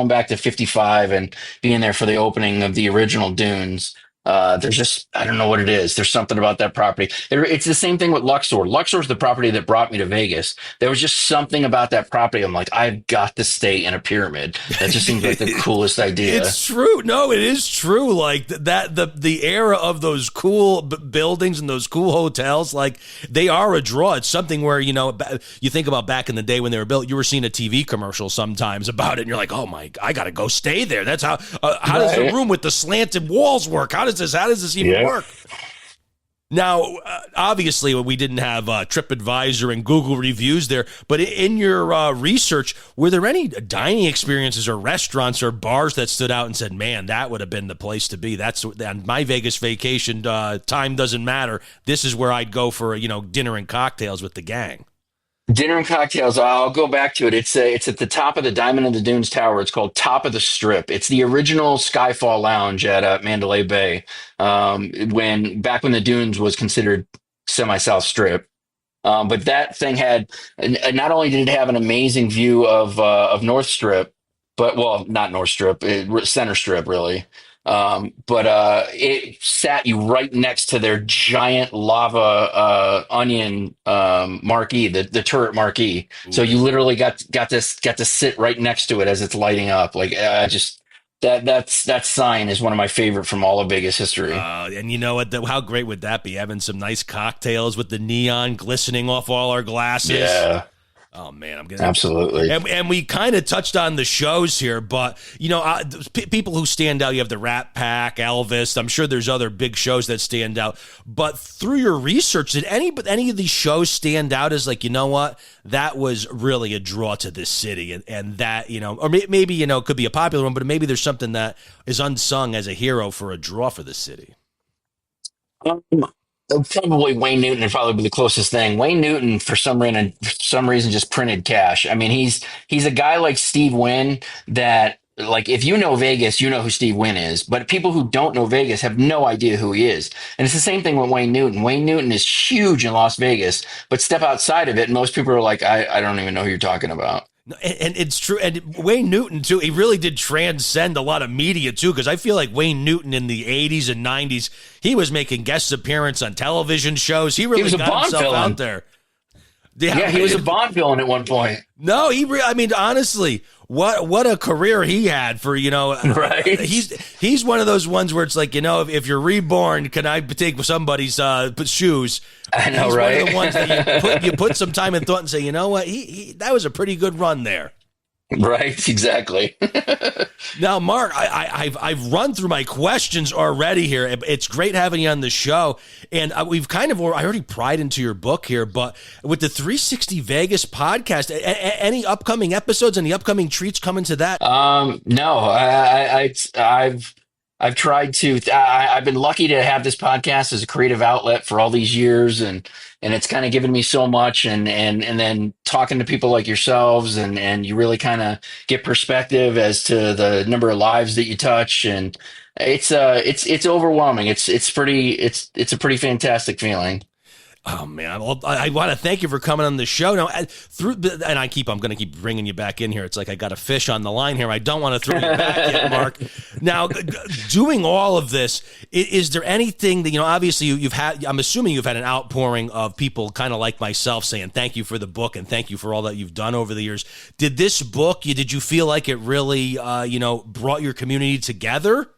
back to 55 and being there for the opening of the original Dunes. There's just, I don't know what it is. There's something about that property. It's the same thing with Luxor. Luxor's the property that brought me to Vegas. There was just something about that property. I'm like, I've got to stay in a pyramid. That just seems like the coolest idea. It's true. No, it is true. Like the era of those cool buildings and those cool hotels, like they are a draw. It's something where, you think about back in the day when they were built, you were seeing a TV commercial sometimes about it and you're like, oh my, I got to go stay there. That's how does the room with the slanted walls work? How does this even work? Now, obviously, we didn't have TripAdvisor and Google reviews there, but in your research, were there any dining experiences or restaurants or bars that stood out and said, man, that would have been the place to be? That's my Vegas vacation. Time doesn't matter. This is where I'd go for dinner and cocktails with the gang. Dinner and cocktails, I'll go back to it. It's at the top of the Diamond in the Dunes Tower. It's called Top of the Strip. It's the original Skyfall Lounge at Mandalay Bay, back when the Dunes was considered semi-South Strip. But that thing had, not only did it have an amazing view of North Strip, but, well, not North Strip, Center Strip, really. But it sat you right next to their giant lava onion marquee, the turret marquee. Ooh. So you literally got to sit right next to it as it's lighting up. Like that sign is one of my favorite from all of Vegas history. And you know what? How great would that be? Having some nice cocktails with the neon glistening off all our glasses. Yeah. Oh man, absolutely. And we kind of touched on the shows here, but people who stand out, you have the Rat Pack, Elvis. I'm sure there's other big shows that stand out. But through your research, did any of these shows stand out as like, you know what, that was really a draw to this city, and that or maybe it could be a popular one, but maybe there's something that is unsung as a hero for a draw for the city. Probably Wayne Newton would probably be the closest thing. Wayne Newton, for some reason, just printed cash. I mean, he's a guy like Steve Wynn that, like, if you know Vegas, you know who Steve Wynn is. But people who don't know Vegas have no idea who he is. And it's the same thing with Wayne Newton. Wayne Newton is huge in Las Vegas, but step outside of it, and most people are like, I don't even know who you're talking about. And it's true. And Wayne Newton, too, he really did transcend a lot of media, too, because I feel like Wayne Newton in the 80s and 90s, he was making guest appearances on television shows. He really got himself out there. Yeah, he was a Bond villain at one point. No, honestly, what a career he had for, Right. He's one of those ones where it's like, if you're reborn, can I take somebody's shoes? I know, he's right? One of the ones that you put some time and thought and say, you know what, that was a pretty good run there. Right, exactly. Now, Mark, I've run through my questions already here. It's great having you on the show, and we've I already pried into your book here, but with the 360 Vegas podcast, any upcoming episodes, any upcoming treats coming to that? No, I've tried to. I've been lucky to have this podcast as a creative outlet for all these years, and it's kind of given me so much. And then talking to people like yourselves, and you really kind of get perspective as to the number of lives that you touch, and it's overwhelming. It's a pretty fantastic feeling. Oh man! Well, I want to thank you for coming on the show. Now, I'm going to keep bringing you back in here. It's like I got a fish on the line here. I don't want to throw you back yet, Mark. Now, doing all of this, is there anything that obviously you've had? I'm assuming you've had an outpouring of people, kind of like myself, saying thank you for the book and thank you for all that you've done over the years. Did this book? Did you feel like it really, brought your community together?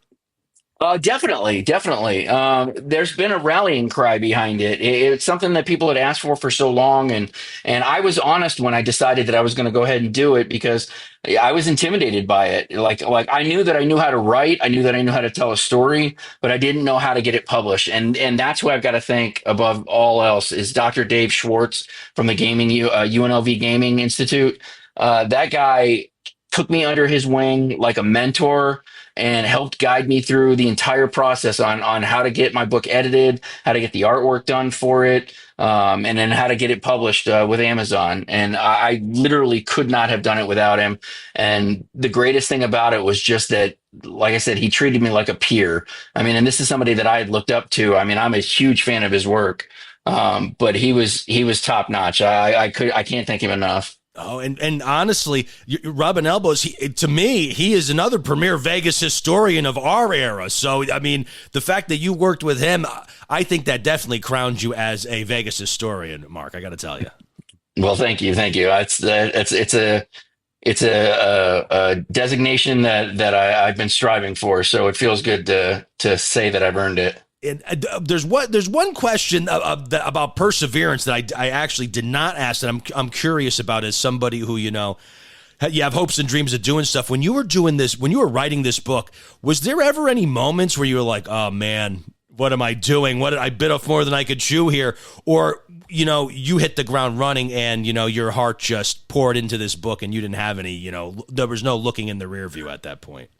Definitely. There's been a rallying cry behind it. It's something that people had asked for so long. And I was honest when I decided that I was going to go ahead and do it, because I was intimidated by it. Like I knew that I knew how to write. I knew that I knew how to tell a story, but I didn't know how to get it published. And that's who I've got to thank above all else is Dr. Dave Schwartz from the UNLV Gaming Institute. That guy took me under his wing like a mentor and helped guide me through the entire process on how to get my book edited, how to get the artwork done for it, and then how to get it published with Amazon. And I literally could not have done it without him. And the greatest thing about it was just that, like I said, he treated me like a peer. I mean, and this is somebody that I had looked up to. I mean, I'm a huge fan of his work, but he was top notch. I can't thank him enough. Oh, and honestly, rubbing elbows, to me, he is another premier Vegas historian of our era. So, I mean, the fact that you worked with him, I think that definitely crowns you as a Vegas historian, Mark. I got to tell you. Well, thank you. It's a designation that I've been striving for. So it feels good to say that I've earned it. And there's one question about perseverance that I actually did not ask that I'm curious about as somebody who you have hopes and dreams of doing stuff. When you were doing this, when you were writing this book, was there ever any moments where you were like, oh man, what am I doing? What did I bit off more than I could chew here? Or you hit the ground running and your heart just poured into this book and you didn't have any there was no looking in the rear view at that point.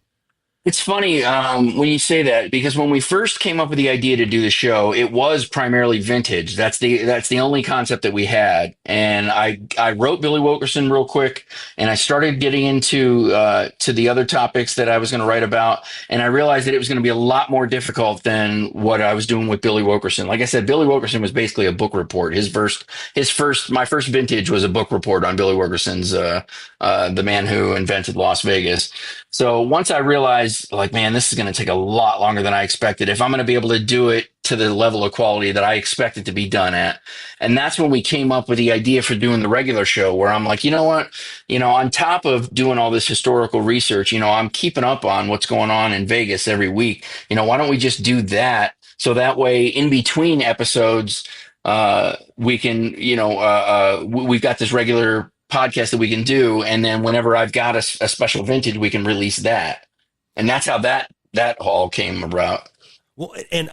It's funny when you say that, because when we first came up with the idea to do the show, it was primarily vintage. That's the only concept that we had. And I wrote Billy Wilkerson real quick, and I started getting into to the other topics that I was going to write about. And I realized that it was going to be a lot more difficult than what I was doing with Billy Wilkerson. Like I said, Billy Wilkerson was basically a book report. My first vintage was a book report on Billy Wilkerson's The Man Who Invented Las Vegas. So once I realized, like, man, this is going to take a lot longer than I expected if I'm going to be able to do it to the level of quality that I expect it to be done at. And that's when we came up with the idea for doing the regular show, where I'm like, you know what, on top of doing all this historical research, I'm keeping up on what's going on in Vegas every week. Why don't we just do that? So that way, in between episodes, we can, we've got this regular podcast that we can do, and then whenever I've got a special vintage, we can release that. And that's how that all came about. Well, and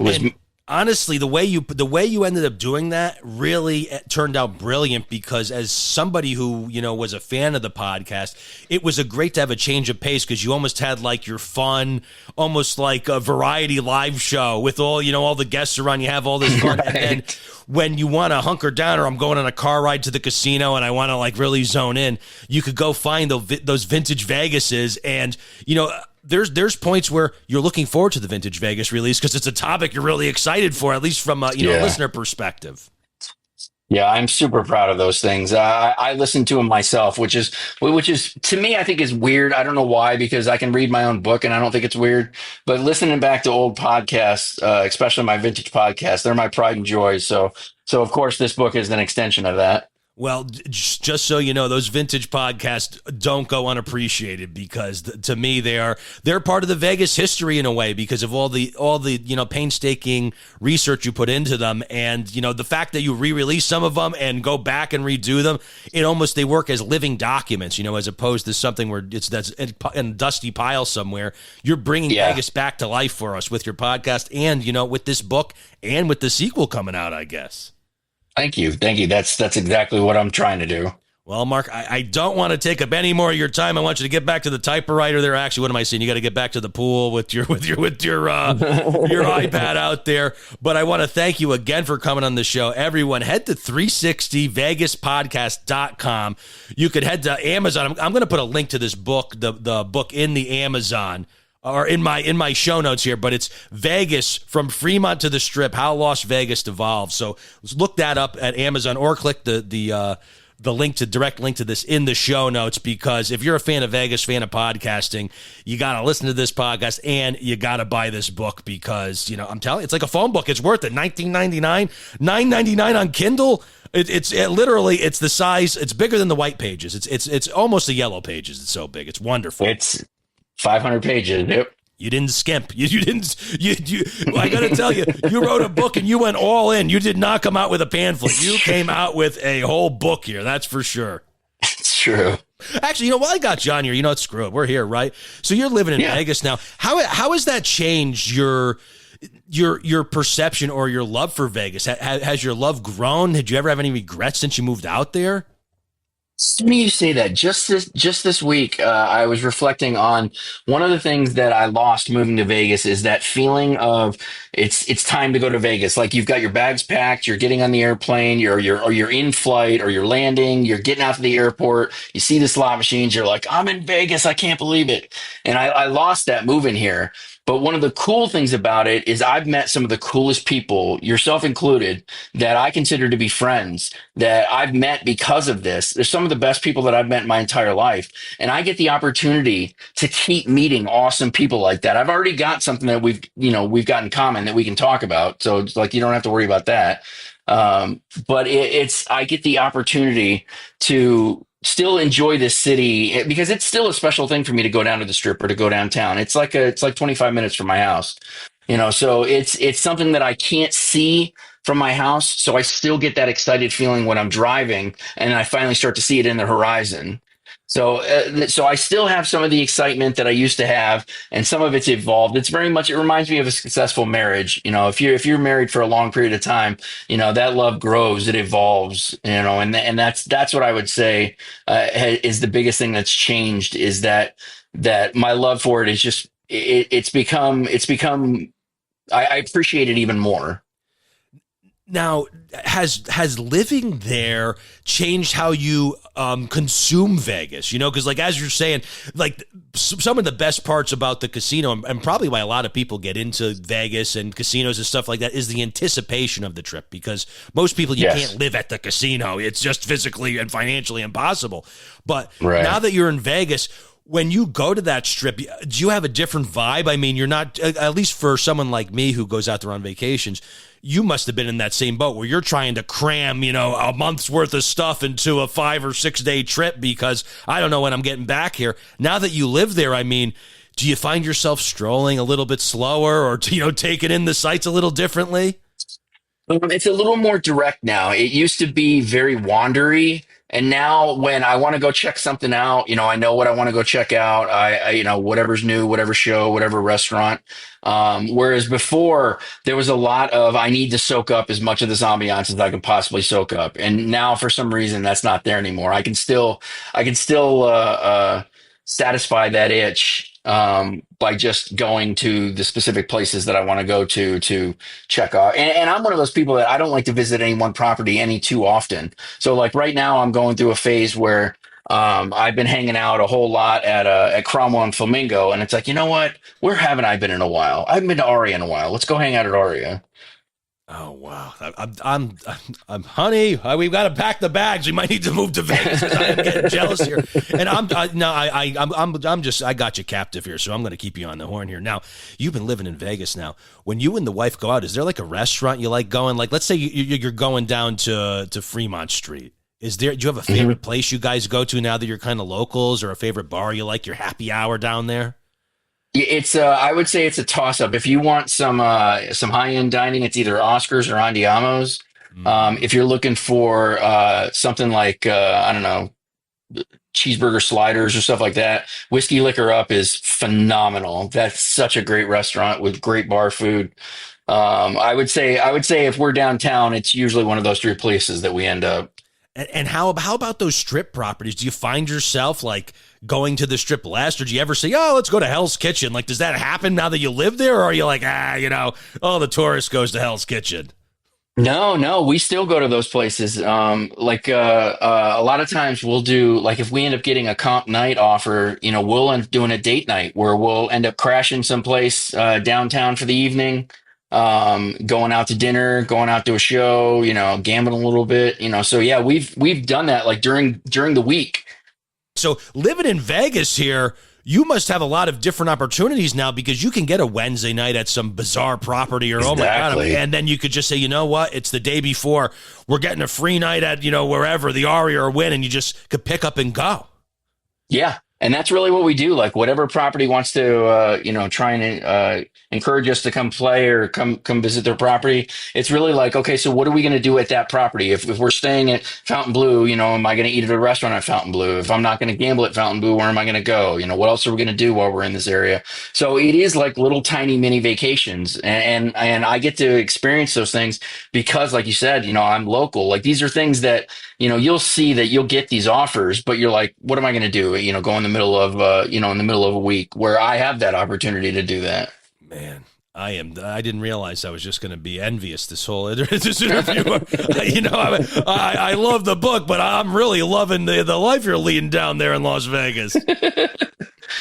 honestly, the way you ended up doing that really turned out brilliant, because as somebody who was a fan of the podcast, it was great to have a change of pace, because you almost had like your fun, almost like a variety live show with all all the guests around. You have all this fun, right. And then when you want to hunker down, or I'm going on a car ride to the casino and I want to like really zone in, you could go find those vintage Vegases, and there's points where you're looking forward to the vintage Vegas release because it's a topic you're really excited for, at least from a listener perspective. Yeah, I'm super proud of those things. I listen to them myself, which is to me, I think is weird. I don't know why, because I can read my own book and I don't think it's weird. But listening back to old podcasts, especially my vintage podcasts, they're my pride and joy. So of course, this book is an extension of that. Well, just so you know, those vintage podcasts don't go unappreciated because to me they're part of the Vegas history in a way because of all the painstaking research you put into them, and the fact that you re-release some of them and go back and redo them, they work as living documents, as opposed to something where that's in a dusty pile somewhere. You're bringing Vegas back to life for us with your podcast and with this book and with the sequel coming out, I guess. Thank you. That's exactly what I'm trying to do. Well, Mark, I don't want to take up any more of your time. I want you to get back to the typewriter there. Actually, what am I saying? You got to get back to the pool with your iPad out there. But I want to thank you again for coming on the show. Everyone, head to 360vegaspodcast.com. You could head to Amazon. I'm going to put a link to this book, the book in the Amazon. Or in my show notes here, but it's Vegas from Fremont to the Strip, How Las Vegas Evolved. So let's look that up at Amazon or click the direct link to this in the show notes, because if you're a fan of Vegas, fan of podcasting, you got to listen to this podcast and you got to buy this book because, I'm telling you, it's like a phone book. It's worth it. $19.99, $9.99 on Kindle. It's the size. It's bigger than the white pages. It's almost the yellow pages. It's so big. It's wonderful. It's 500 pages. Yep. You didn't skimp. You didn't. I got to tell you, you wrote a book and you went all in. You did not come out with a pamphlet. You came out with a whole book here. That's for sure. It's true. Actually, while I got John here, it's screw it. We're here, right? So you're living in Vegas now. How has that changed your perception or your love for Vegas? Has your love grown? Did you ever have any regrets since you moved out there? It's funny you say that. Just this week, I was reflecting on one of the things that I lost moving to Vegas is that feeling of it's time to go to Vegas. Like you've got your bags packed, you're getting on the airplane, you're in flight, or you're landing, you're getting out to the airport, you see the slot machines, you're like, I'm in Vegas, I can't believe it. And I lost that moving here. But one of the cool things about it is I've met some of the coolest people, yourself included, that I consider to be friends that I've met because of this. They're some of the best people that I've met in my entire life. And I get the opportunity to keep meeting awesome people like that. I've already got something that we've got in common that we can talk about. So it's like, you don't have to worry about that. But I get the opportunity to still enjoy this city because it's still a special thing for me to go down to the Strip or to go downtown. It's like 25 minutes from my house, so it's something that I can't see from my house. So I still get that excited feeling when I'm driving and I finally start to see it in the horizon. So I still have some of the excitement that I used to have, and some of it's evolved. It reminds me of a successful marriage. If you're married for a long period of time, that love grows, it evolves, and that's what I would say is the biggest thing that's changed is that my love for it is just, it's become, I appreciate it even more. Now, has living there changed how you consume Vegas? Because as you're saying, some of the best parts about the casino, and probably why a lot of people get into Vegas and casinos and stuff like that, is the anticipation of the trip. Because most people, you can't live at the casino. It's just physically and financially impossible. But now that you're in Vegas, when you go to that Strip, do you have a different vibe? I mean, you're not, at least for someone like me who goes out there on vacations, you must have been in that same boat where you're trying to cram, a month's worth of stuff into a 5 or 6 day trip because I don't know when I'm getting back here. Now that you live there, I mean, do you find yourself strolling a little bit slower or, taking in the sights a little differently? It's a little more direct now. It used to be very wandery. And now when I want to go check something out, I know what I want to go check out. I whatever's new, whatever show, whatever restaurant. Whereas before there was a lot of, I need to soak up as much of this ambiance as I can possibly soak up. And now for some reason that's not there anymore. I can still satisfy that itch by just going to the specific places that I want to go to check out. And I'm one of those people that I don't like to visit any one property any too often. So like right now I'm going through a phase where I've been hanging out a whole lot at Cromwell and Flamingo, and it's like, you know what? Where haven't I been in a while? I haven't been to Aria in a while. Let's go hang out at Aria. Oh wow! I'm honey. We've got to pack the bags. We might need to move to Vegas. I'm getting jealous here, and I'm just I got you captive here, so I'm going to keep you on the horn here. Now you've been living in Vegas now. When you and the wife go out, is there like a restaurant you like going? Like let's say you're going down to Fremont Street. Do you have a favorite place you guys go to now that you're kind of locals, or a favorite bar you like your happy hour down there? It's I would say it's a toss up. If you want some high end dining, it's either Oscars or Andiamo's. If you're looking for something like I don't know, cheeseburger sliders or stuff like that, Whiskey Liquor Up is phenomenal. That's such a great restaurant with great bar food. I would say if we're downtown, it's usually one of those three places that we end up. And how about those strip properties? Do you find yourself like going to the strip last, or do you ever say, oh, let's go to Hell's Kitchen? Like, does that happen now that you live there, or are you like, the tourist goes to Hell's Kitchen? No, we still go to those places. A lot of times we'll do, like, if we end up getting a comp night offer, we'll end up doing a date night where we'll end up crashing someplace downtown for the evening, going out to dinner, going out to a show, gambling a little bit, So yeah, we've done that like during the week. So living in Vegas here, you must have a lot of different opportunities now, because you can get a Wednesday night at some bizarre property, or exactly. Oh my God, and then you could just say, you know what, it's the day before, we're getting a free night at, wherever, the Aria or Wynn, and you just could pick up and go. Yeah. And that's really what we do. Like, whatever property wants to, try and encourage us to come play or come visit their property. It's really like, okay, so what are we going to do at that property? If we're staying at Fountain Blue, am I going to eat at a restaurant at Fountain Blue? If I'm not going to gamble at Fountain Blue, where am I going to go? What else are we going to do while we're in this area? So it is like little tiny mini vacations, and I get to experience those things because, like you said, I'm local. Like, these are things that you'll see that you'll get these offers, but you're like, what am I going to do? Go in the middle of, in the middle of a week where I have that opportunity to do that. Man, I didn't realize I was just going to be envious this whole interview. I love the book, but I'm really loving the life you're leading down there in Las Vegas.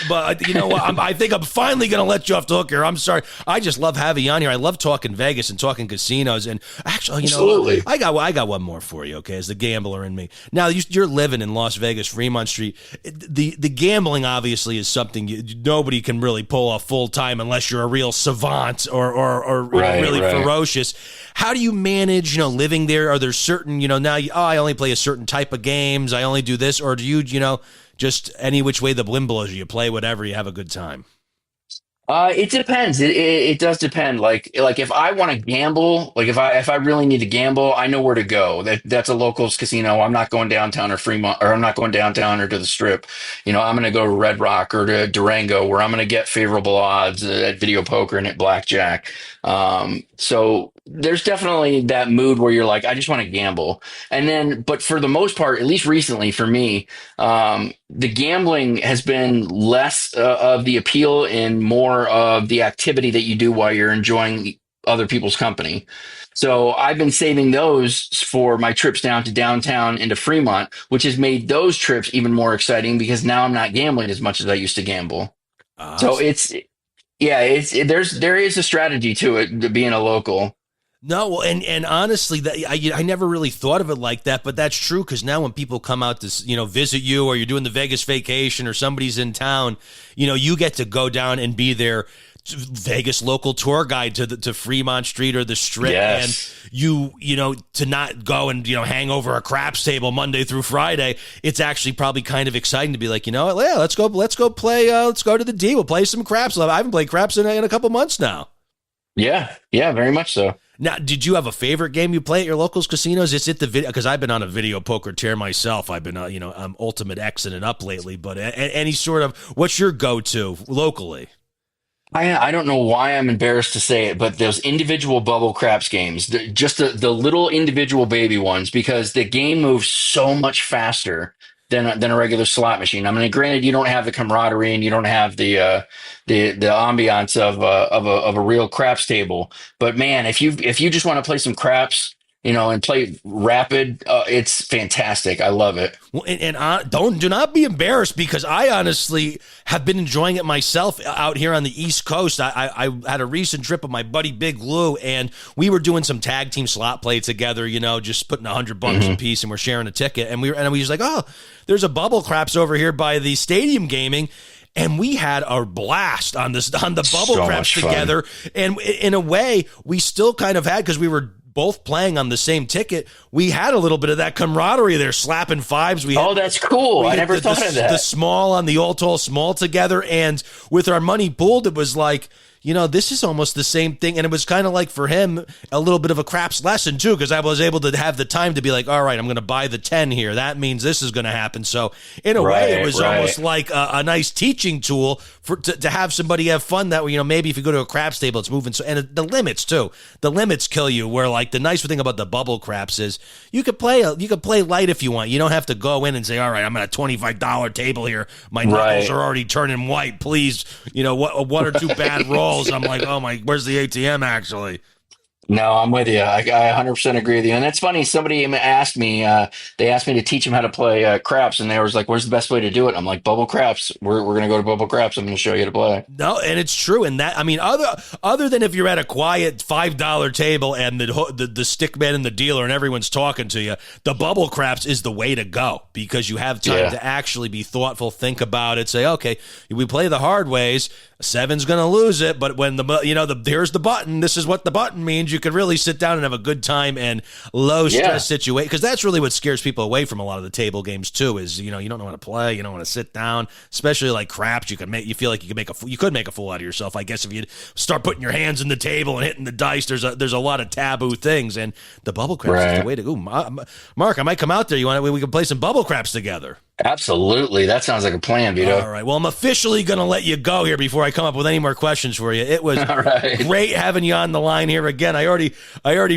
But you know what? I think I'm finally going to let you off the hook here. I'm sorry. I just love having you on here. I love talking Vegas and talking casinos. And actually, Absolutely. I got one more for you, okay, as the gambler in me. Now, you're living in Las Vegas, Fremont Street. The gambling, obviously, is something nobody can really pull off full-time unless you're a real savant or really ferocious. How do you manage, living there? Are there certain, now, I only play a certain type of games, I only do this, or do you, just any which way the wind blows you play whatever, you have a good time? It depends. It does depend. Like if I want to gamble, like if I really need to gamble, I know where to go. That's a locals casino. I'm not going downtown or Fremont, or I'm not going downtown or to the Strip. I'm going to go to Red Rock or to Durango, where I'm going to get favorable odds at video poker and at blackjack. So there's definitely that mood where you're like, I just want to gamble. And then, but for the most part, at least recently for me, the gambling has been less of the appeal and more of the activity that you do while you're enjoying other people's company. So I've been saving those for my trips down to downtown into Fremont, which has made those trips even more exciting because now I'm not gambling as much as I used to gamble. So there is a strategy to it, being a local. No, and honestly, I never really thought of it like that, but that's true, because now when people come out to visit you, or you're doing the Vegas vacation, or somebody's in town, you get to go down and be their Vegas local tour guide to Fremont Street or the Strip, yes. And to not go and hang over a craps table Monday through Friday. It's actually probably kind of exciting to be like, let's go play, let's go to the D. We'll play some craps. I haven't played craps in a couple months now. Yeah, very much so. Now, did you have a favorite game you play at your locals casinos? Is it the video? Because I've been on a video poker tear myself. I've been, I'm ultimate Xing it up lately. But any sort of, what's your go-to locally? I don't know why I'm embarrassed to say it, but those individual bubble craps games, just the little individual baby ones, because the game moves so much faster than a regular slot machine. I mean, granted, you don't have the camaraderie and you don't have the ambiance of a real craps table. But man, if you just want to play some craps, and play rapid, it's fantastic. I love it. Well, and do not be embarrassed, because I honestly have been enjoying it myself out here on the East Coast. I had a recent trip with my buddy Big Lou, and we were doing some tag team slot play together. Just putting $100 a piece, and we're sharing a ticket. And we was like, oh, there's a bubble craps over here by the Stadium Gaming. And we had a blast on the bubble craps together. And in a way, we still kind of had, because we were both playing on the same ticket, we had a little bit of that camaraderie there, slapping fives. We had, that's cool. I never thought of that. The small on the all tall small together, and with our money pooled, it was like, this is almost the same thing. And it was kind of like for him, a little bit of a craps lesson too, because I was able to have the time to be like, all right, I'm going to buy the 10 here. That means this is going to happen. So in a way, it was almost like a nice teaching tool to have somebody have fun that way. Maybe if you go to a craps table, it's moving. So, and the limits too. The limits kill you, where like the nice thing about the bubble craps is you could play light if you want. You don't have to go in and say, all right, I'm at a $25 table here. My knuckles are already turning white. Please, one or two bad rolls. I'm like, oh my, where's the ATM actually? No, I'm with you. I 100% agree with you. And it's funny, somebody asked me, they asked me to teach them how to play craps, and they was like, where's the best way to do it? I'm like, bubble craps. We're going to go to bubble craps. I'm going to show you how to play. No, and it's true. And that, I mean, other than if you're at a quiet $5 table and the stick man and the dealer and everyone's talking to you, the bubble craps is the way to go, because you have time to actually be thoughtful, think about it, say, okay, we play the hard ways. 7's going to lose it, but when here's the button, this is what the button means. You can really sit down and have a good time and low stress situation, because that's really what scares people away from a lot of the table games too. Is you don't know how to play, you don't want to sit down, especially like craps. You feel like you could make a fool out of yourself. I guess if you start putting your hands in the table and hitting the dice, there's a lot of taboo things, and the bubble craps is the way to go. Mark, I might come out there. We can play some bubble craps together. Absolutely. That sounds like a plan, Vito. All right. Well, I'm officially going to let you go here before I come up with any more questions for you. It was great having you on the line here again. I already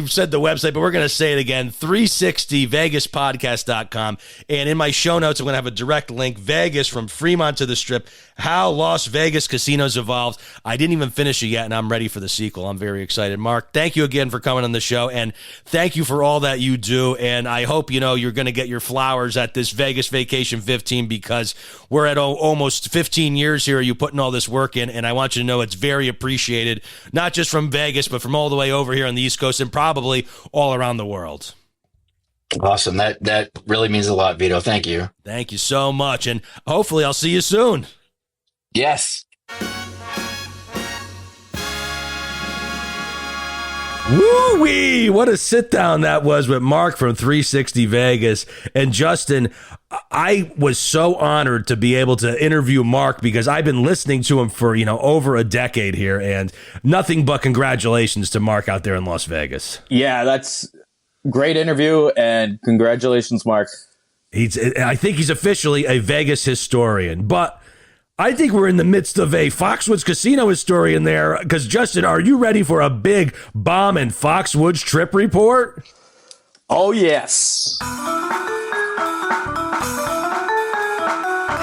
said the website, but we're going to say it again, 360vegaspodcast.com. And in my show notes, I'm going to have a direct link, Vegas from Fremont to the Strip, how Las Vegas casinos evolved. I didn't even finish it yet, and I'm ready for the sequel. I'm very excited. Mark, thank you again for coming on the show, and thank you for all that you do. And I hope you're going to get your flowers at this Vegas Vacation 15, because we're at almost 15 years here. You putting all this work in, and I want you to know it's very appreciated, not just from Vegas, but from all the way over here on the East Coast and probably all around the world. Awesome. That really means a lot, Vito. Thank you. Thank you so much, and hopefully I'll see you soon. Yes. Woo-wee! What a sit-down that was with Mark from 360 Vegas. And Justin, I was so honored to be able to interview Mark, because I've been listening to him for, over a decade here, and nothing but congratulations to Mark out there in Las Vegas. Yeah, that's great interview, and congratulations, Mark. I think he's officially a Vegas historian, but I think we're in the midst of a Foxwoods casino historian there, because, Justin, are you ready for a big bomb and Foxwoods trip report? Oh, yes.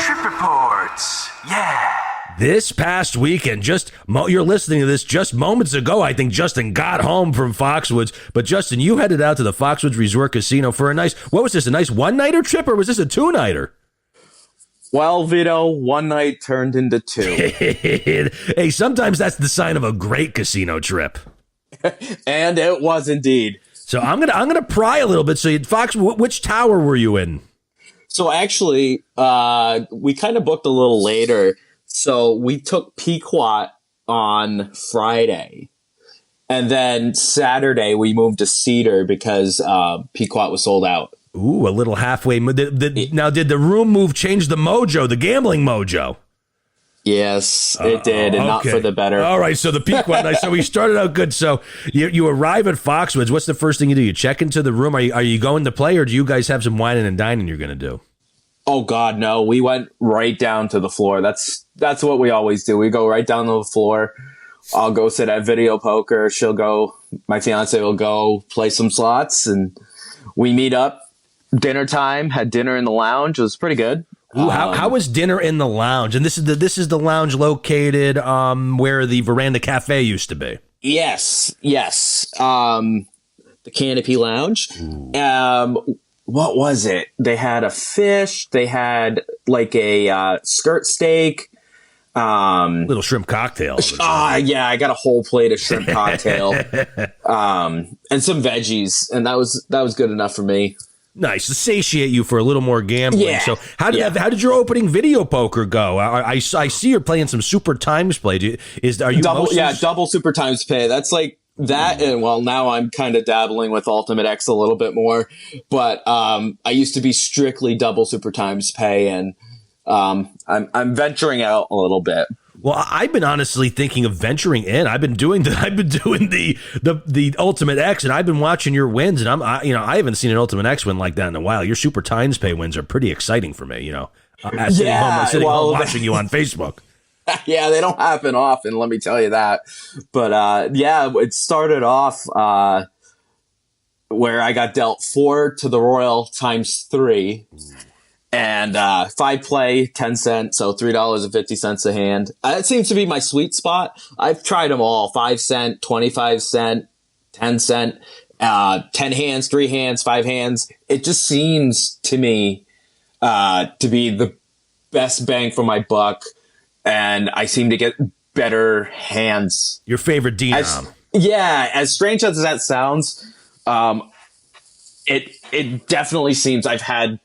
Trip reports. Yeah. This past weekend, you're listening to this just moments ago, I think Justin got home from Foxwoods. But, Justin, you headed out to the Foxwoods Resort Casino for a nice one-nighter trip, or was this a two-nighter? Well, Vito, one night turned into two. Hey, sometimes that's the sign of a great casino trip. And it was indeed. So I'm gonna pry a little bit. So, which tower were you in? So actually, we kind of booked a little later. So we took Pequot on Friday, and then Saturday we moved to Cedar because Pequot was sold out. Ooh, a little halfway. Now, did the room move change the mojo, the gambling mojo? Yes, it did, and not for the better. All right, so the Pequot. So we started out good. So you arrive at Foxwoods. What's the first thing you do? You check into the room. Are you going to play, or do you guys have some whining and dining you're going to do? Oh God, no! We went right down to the floor. That's what we always do. We go right down to the floor. I'll go sit at video poker. My fiance will go play some slots, and we meet up. Dinner time, had dinner in the lounge. It was pretty good. Ooh, how was dinner in the lounge? And this is the lounge located where the Veranda Cafe used to be. Yes. The Canopy Lounge. What was it? They had a fish. They had like a skirt steak. Little shrimp cocktail. Yeah, I got a whole plate of shrimp cocktail. And some veggies, and that was good enough for me. Nice to satiate you for a little more gambling. Yeah. So how did your opening video poker go? I see you're playing some Super Times Play. Are you double Super Times Play? That's like That and well, now I'm kind of dabbling with Ultimate X a little bit more, but I used to be strictly double super times pay, and I'm venturing out a little bit. Well, I've been honestly thinking of venturing in. I've been doing the Ultimate X, and I've been watching your wins, and I haven't seen an Ultimate X win like that in a while. Your super times pay wins are pretty exciting for me. Sitting home watching you on Facebook. Yeah, they don't happen often, let me tell you that. But it started off where I got dealt 4 to the Royal times 3, and 5 play, 10 cents, so $3.50 a hand. That seems to be my sweet spot. I've tried them all: 5 cent, 25 cent, 10 cent, 10 hands, 3 hands, 5 hands. It just seems to me to be the best bang for my buck. And I seem to get better hands. Your favorite denom? As strange as that sounds, it definitely seems I've had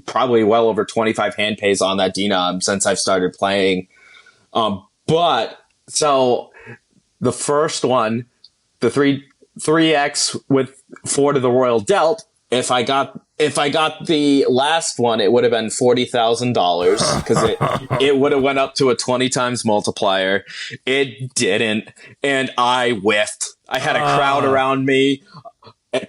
probably well over 25 hand pays on that denom since I've started playing. But so the first one, the 3X with 4 to the Royal dealt. If I got the last one, it would have been $40,000 because it would have went up to a 20 times multiplier. It didn't, and I whiffed. I had a crowd around me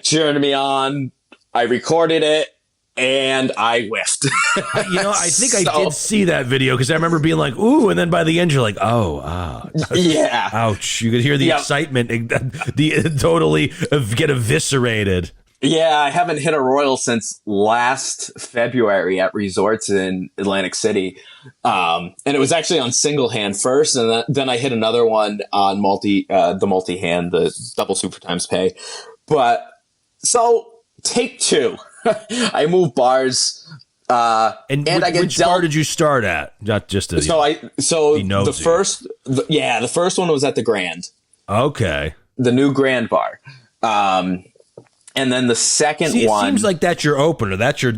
cheering me on. I recorded it, and I whiffed. I think I did see that video because I remember being like, "Ooh," and then by the end you're like, "Oh, yeah, ouch!" You could hear the excitement, totally get eviscerated. Yeah, I haven't hit a Royal since last February at resorts in Atlantic City. And it was actually on single hand first, and then I hit another one on the multi-hand, the double super times pay. But so take 2. I move bars. And I get which bar did you start at? Not just to, the first one was at the Grand. Okay. The new Grand bar. And then the second one, it seems like that's your opener. That's your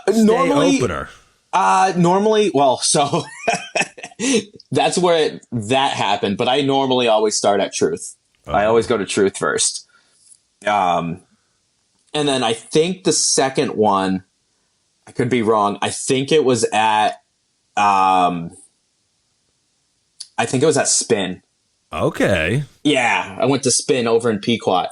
normally opener. Normally, well, so that's where that happened. But I normally always start at Truth. I always go to Truth first. And then I think the second one, I could be wrong. I think it was at Spin. Okay. Yeah, I went to Spin over in Pequot.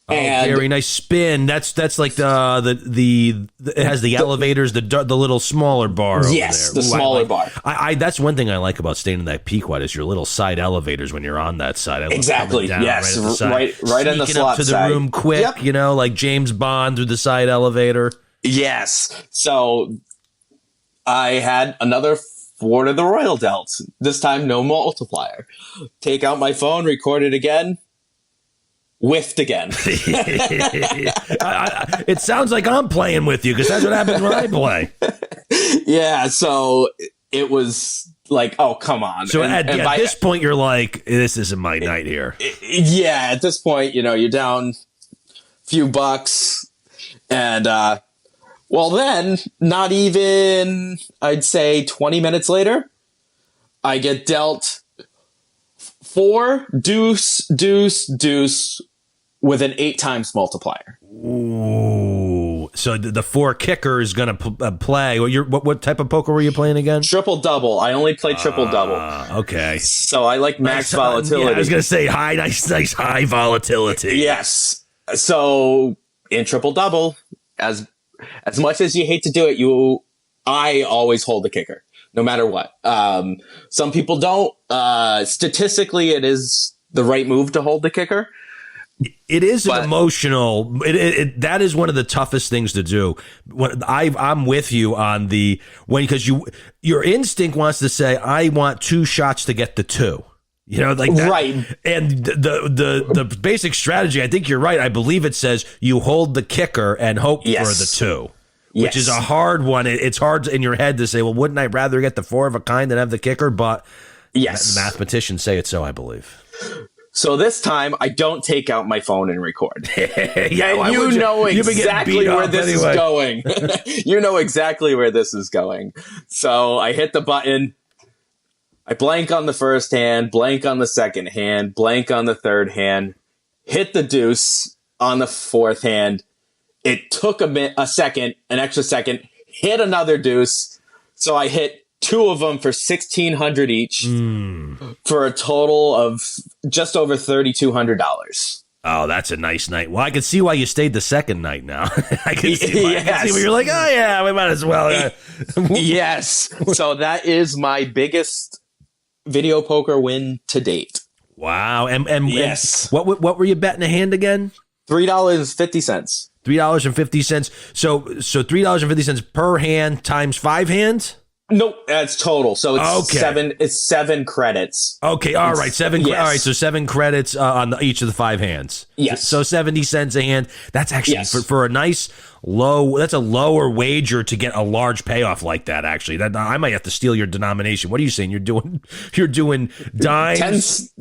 Oh, very nice. Spin. That's like the it has the elevators, the little smaller bar. Yes, over there. The smaller bar. I that's one thing I like about staying in that Pequot is your little side elevators when you're on that side. Exactly. Yes. Right in the slot up to side. The room quick. Yep. Like James Bond through the side elevator. Yes. So I had another 4 to the Royal dealt. This time, no multiplier. Take out my phone, record it again. Whiffed again. It sounds like I'm playing with you because that's what happens when I play. Yeah, so it was like, oh, come on. So at this point, you're like, this isn't my night here. Yeah, at this point, you're down a few bucks. And, then, not even, I'd say 20 minutes later, I get dealt 4 deuce, deuce, deuce, with an 8 times multiplier. Ooh! So the 4 kicker is going to play. What type of poker were you playing again? Triple double. I only play triple double. Okay. So I like max volatility. Yeah, I was going to say nice high volatility. Yes. So in triple double, as much as you hate to do it, I always hold the kicker, no matter what. Some people don't. Statistically, it is the right move to hold the kicker. It is an emotional. That is one of the toughest things to do. I'm with you on because your instinct wants to say, I want 2 shots to get the 2. Like that. Right. And the basic strategy, I think you're right. I believe it says you hold the kicker and hope for the 2. Which is a hard one. It's hard in your head to say, well, wouldn't I rather get the 4 of a kind than have the kicker? But yes, mathematicians say it so, I believe. So this time, I don't take out my phone and record. Yeah, you know exactly where this is going. You know exactly where this is going. So I hit the button. I blank on the first hand, blank on the second hand, blank on the third hand, hit the deuce on the fourth hand. It took an extra second, hit another deuce. So I hit 2 of them for $1,600 each for a total of just over $3,200. Oh, that's a nice night. Well, I can see why you stayed the second night now. I can see where you're like, oh, yeah, we might as well. Yes. So that is my biggest video poker win to date. Wow. And yes. And what were you betting a hand again? $3.50. $3.50. So $3.50 per hand times 5 hands? Nope, that's total. So it's okay. It's 7 credits. Okay, all right, 7. Yes. All right, so 7 credits on each of the 5 hands. Yes. So 70 cents a hand. That's actually for a nice low. That's a lower wager to get a large payoff like that. Actually, that I might have to steal your denomination. What are you saying? You're doing dimes,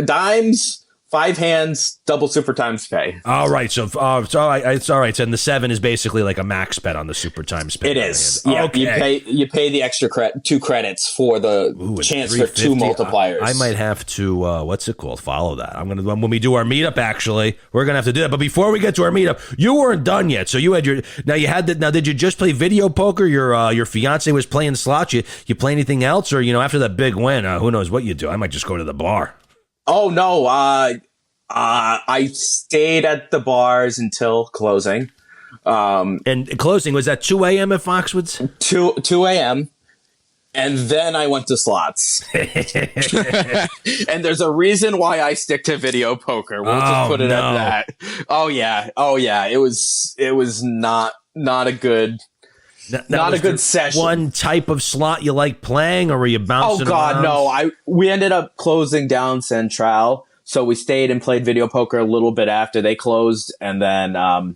dimes. 5 hands, double super times pay. All right, so it's all right. And the 7 is basically like a max bet on the super times pay. It is. Yeah, okay. You pay the extra 2 credits for the chance for 2 multipliers. I might have to what's it called? Follow that. I'm gonna when we do our meetup. Actually, we're gonna have to do that. But before we get to our meetup, you weren't done yet. So you had now did you just play video poker? Your fiance was playing slots. You play anything else, or after that big win, who knows what you do? I might just go to the bar. Oh no, I stayed at the bars until closing. And closing was at 2 a.m. at Foxwoods? 2 a.m. And then I went to slots. And there's a reason why I stick to video poker. We'll just put it at that. Oh yeah. It was not a good not a good session. One type of slot you like playing, or were you bouncing? Oh God, around? no! We ended up closing down Central, so we stayed and played video poker a little bit after they closed, and then I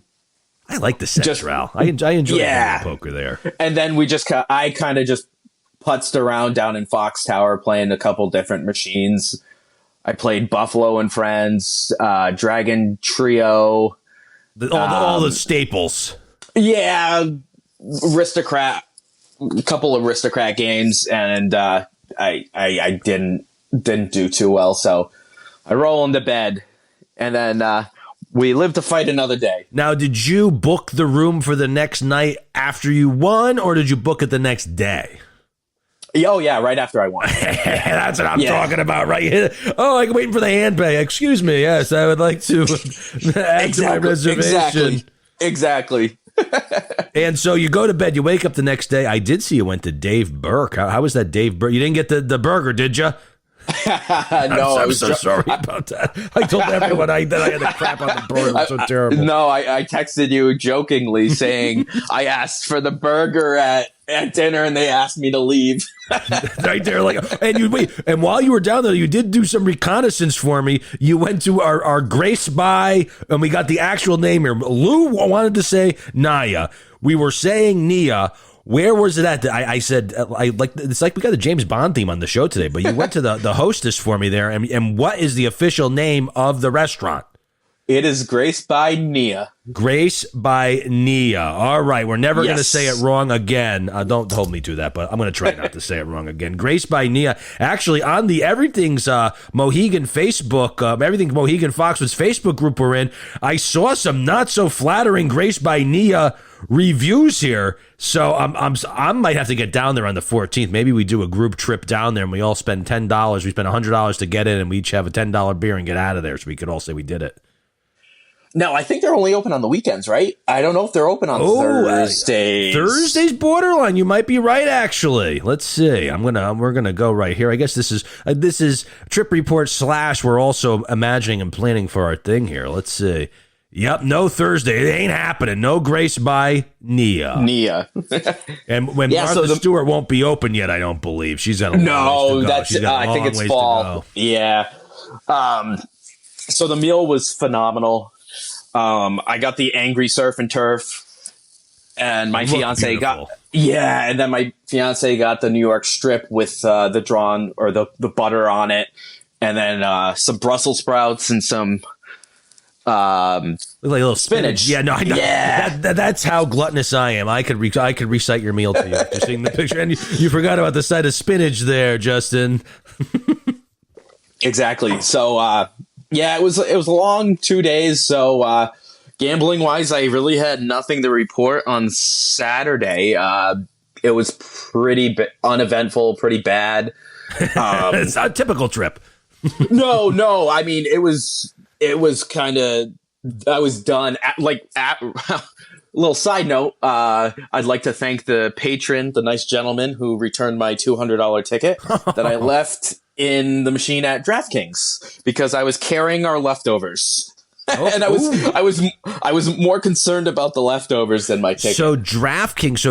like the Central. I enjoy video poker there. And then I kind of just putzed around down in Fox Tower playing a couple different machines. I played Buffalo and Friends, Dragon Trio, all the staples. Yeah. Aristocrat, a couple of Aristocrat games, and I didn't do too well, so I roll into bed, and then we live to fight another day. Now, did you book the room for the next night after you won, or did you book it the next day? Oh yeah, right after I won. That's what I'm talking about, right? Oh, I'm waiting for the hand pay. Excuse me. Yes, I would like to add to my reservation. Exactly. And so you go to bed, you wake up the next day. I did see you went to Dave Burke. How was that Dave Burke? You didn't get the burger, did you? No, I'm so sorry about that. I told everyone that I had the crap on the burger. It was so terrible. No, I texted you jokingly saying I asked for the burger at dinner and they asked me to leave. Right there, and while you were down there, you did do some reconnaissance for me. You went to our Grace By, and we got the actual name here. Lou wanted to say Naya. We were saying Nia. Where was it at? I said, it's like we got the James Bond theme on the show today, but you went to the hostess for me there. And what is the official name of the restaurant? It is Grace by Nia. Grace by Nia. All right. We're never going to say it wrong again. Don't hold me to that, but I'm going to try not to say it wrong again. Grace by Nia. Actually, on the Everything's Mohegan Facebook, Everything Mohegan Foxwoods Facebook group we're in, I saw some not so flattering Grace by Nia reviews here. So I might have to get down there on the 14th. Maybe we do a group trip down there and we all spend $10. We spend $100 to get in, and we each have a $10 beer and get out of there, so we could all say we did it. No, I think they're only open on the weekends, right? I don't know if they're open on Thursdays. Thursday's borderline. You might be right, actually. Let's see. We're gonna go right here. I guess this is Trip Report / we're also imagining and planning for our thing here. Let's see. Yep, no Thursday. It ain't happening. No Grace by Nia. And when Martha Stewart won't be open yet, I don't believe. She's got a long ways to go. That's I think it's fall. Yeah. So the meal was phenomenal. I got the angry surf and turf, and my fiance got and then my fiance got the New York strip with the drawn or the butter on it, and then some Brussels sprouts and some Like a little spinach. Yeah, no, I know. Yeah. That's how gluttonous I am. I could recite your meal to you after seeing the picture. And you forgot about the side of spinach there, Justin. Exactly. So, it was a long 2 days. So, gambling wise, I really had nothing to report on Saturday. It was pretty uneventful, pretty bad. It's a typical trip. No. I mean, it was kind of, I was done little side note. I'd like to thank the patron, the nice gentleman who returned my $200 ticket that I left in the machine at DraftKings because I was carrying our leftovers. And I was more concerned about the leftovers than my ticket. So DraftKings.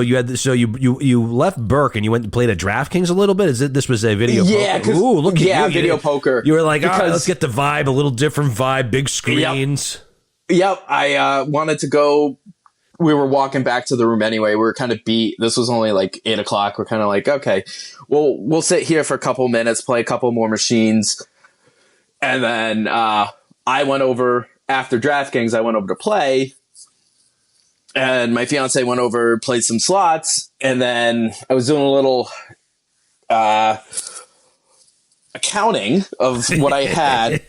You left Burke and you went and played at DraftKings a little bit. This was a video? Yeah. Poker? Ooh, look at you. Video poker. You were like, all right, let's get the vibe, a little different vibe, big screens. Yep. I wanted to go. We were walking back to the room anyway. We were kind of beat. This was only like 8 o'clock. We're kind of like, okay, well, we'll sit here for a couple minutes, play a couple more machines, and then I went over. After DraftKings, I went over to play, and my fiance went over, played some slots, and then I was doing a little accounting of what I had,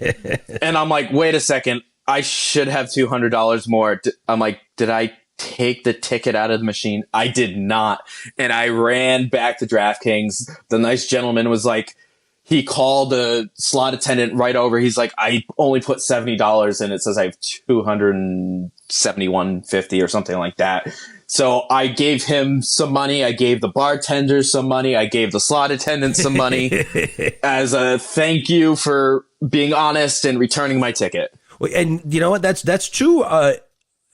and I'm like, wait a second, I should have $200 more. I'm like, did I take the ticket out of the machine? I did not, and I ran back to DraftKings. The nice gentleman was like, he called the slot attendant right over. He's like, I only put $70 in. It says I have $271.50 or something like that. So I gave him some money. I gave the bartender some money. I gave the slot attendant some money as a thank you for being honest and returning my ticket. And you know what? That's two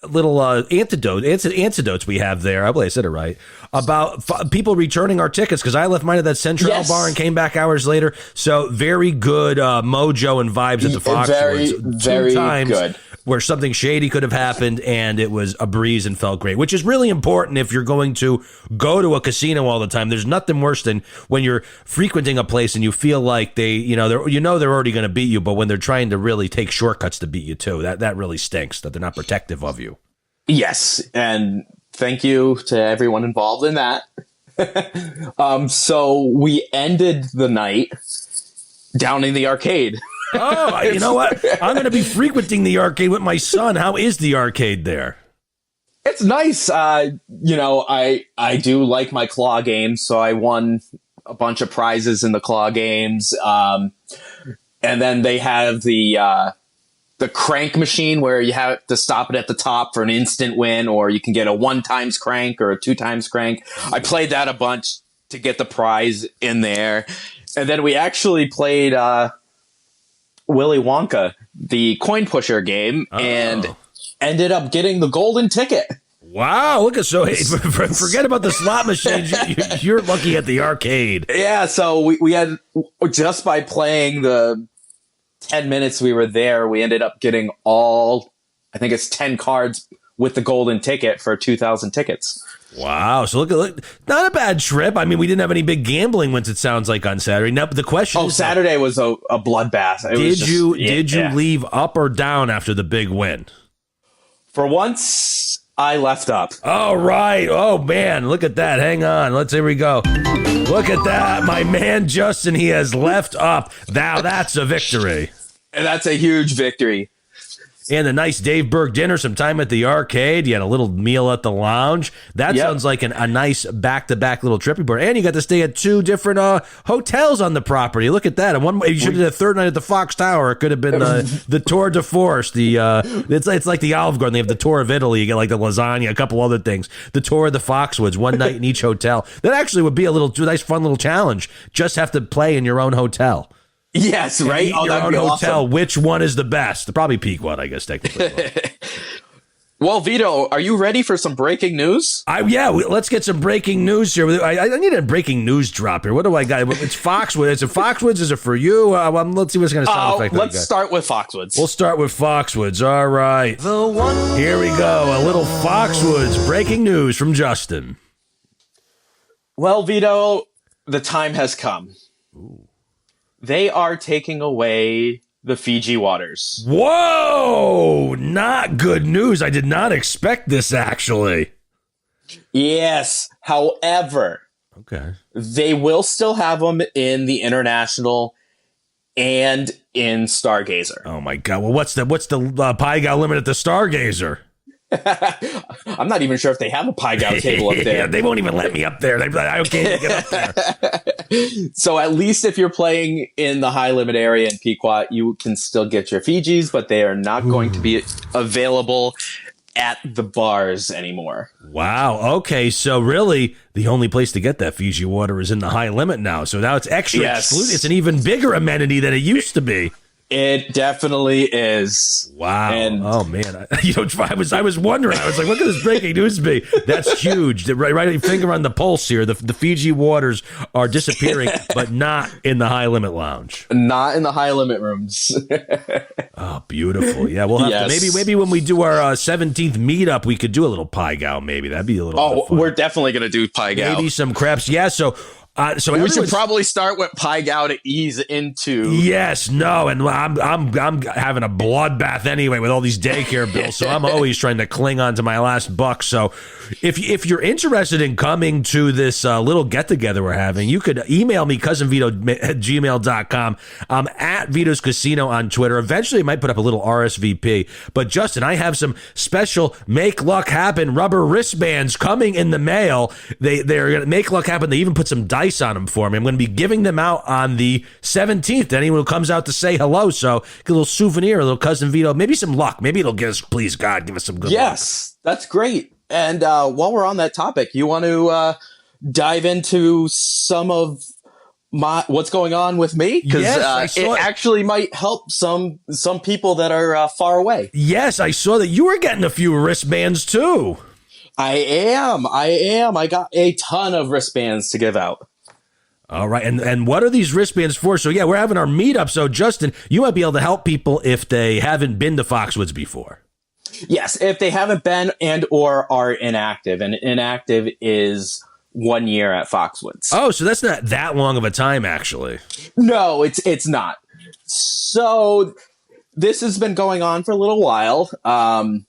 little antidotes we have there. I believe I said it right about people returning our tickets because I left mine at that Central bar and came back hours later. So very good mojo and vibes at the Foxwoods. Very good. Where something shady could have happened and it was a breeze and felt great, which is really important if you're going to go to a casino all the time. There's nothing worse than when you're frequenting a place and you feel like they're already going to beat you, but when they're trying to really take shortcuts to beat you too, that really stinks that they're not protective of you. Yes, and thank you to everyone involved in that. So we ended the night down in the arcade. Oh, you know what? I'm going to be frequenting the arcade with my son. How is the arcade there? It's nice. I do like my claw games, so I won a bunch of prizes in the claw games. And then they have the crank machine where you have to stop it at the top for an instant win, or you can get a 1x crank or a 2x crank. I played that a bunch to get the prize in there. And then we actually played Willy Wonka, the coin pusher game, and ended up getting the golden ticket. Wow, look at forget about the slot machines. You're lucky at the arcade. Yeah, so we had, just by playing the 10 minutes we were there, we ended up getting all, I think it's 10 cards with the golden ticket for 2,000 tickets. Wow. So look, not a bad trip. I mean, we didn't have any big gambling wins, it sounds like, on Saturday. Now, the question is, Saturday was a bloodbath. Did you leave up or down after the big win? For once, I left up. Oh, right. Oh, man. Look at that. Hang on. Here we go. Look at that. My man, Justin, he has left up. Now that's a victory. And that's a huge victory. And a nice Dave Burke dinner, some time at the arcade. You had a little meal at the lounge. That sounds like a nice back-to-back little trip report. And you got to stay at 2 different hotels on the property. Look at that. And one, you should have did a third night at the Fox Tower. It could have been the Tour de Force. It's like the Olive Garden. They have the Tour of Italy. You get like the lasagna, a couple other things. The Tour of the Foxwoods, one night in each hotel. That actually would be a nice, fun little challenge. Just have to play in your own hotel. Yes, right? Your own hotel. Awesome. Which one is the best? Probably Pequot, I guess, technically. Well, Vito, are you ready for some breaking news? Let's get some breaking news here. I need a breaking news drop here. What do I got? It's Foxwoods. Is it Foxwoods? Is it for you? Let's see what's going to sound effect. Let's start with Foxwoods. We'll start with Foxwoods. All right. Here we go. A little Foxwoods breaking news from Justin. Well, Vito, the time has come. Ooh. They are taking away the Fiji waters. Whoa! Not good news. I did not expect this, actually. Yes. However, okay, they will still have them in the International and in Stargazer. Oh my God! Well, what's the Pai Gow limit at the Stargazer? I'm not even sure if they have a Pai Gow table up there. They won't even let me up there. I can't get up there. So at least if you're playing in the high limit area in Pequot, you can still get your Fijis, but they are not going to be available at the bars anymore. Wow. Okay. So really, the only place to get that Fiji water is in the high limit now. So now it's extra exclusive. It's an even bigger amenity than it used to be. It definitely is. Wow. And oh man, I was wondering. I was like, what could this breaking news be? That's huge. Right finger on the pulse here. The Fiji waters are disappearing, but not in the high limit lounge. Not in the high limit rooms. Oh, beautiful. Yeah, we'll have to maybe when we do our 17th meetup, we could do a little Pai Gow. Maybe that'd be a little. Oh, we're definitely gonna do Pai Gow. Maybe some crepes. Yeah. So we should probably start with Pai Gow to ease into. Yes, no, and I'm having a bloodbath anyway with all these daycare bills, so I'm always trying to cling on to my last buck. So if you're interested in coming to this little get together we're having, you could email me cousinvito@gmail.com. I'm at Vito's Casino on Twitter. Eventually, I might put up a little RSVP. But Justin, I have some special Make Luck Happen rubber wristbands coming in the mail. They're gonna make luck happen. They even put some dice on them for me. I'm going to be giving them out on the 17th to anyone who comes out to say hello. So get a little souvenir, a little Cousin Vito, maybe some luck. Maybe it'll give us, please God, give us some good luck. Yes, that's great. And while we're on that topic, you want to dive into some of what's going on with me? Because it actually might help some people that are far away. Yes, I saw that you were getting a few wristbands too. I am. I got a ton of wristbands to give out. All right. And what are these wristbands for? So, yeah, we're having our meetup. So, Justin, you might be able to help people if they haven't been to Foxwoods before. Yes, if they haven't been and or are inactive. And inactive is 1 year at Foxwoods. Oh, so that's not that long of a time, actually. No, it's not. So this has been going on for a little while. I'll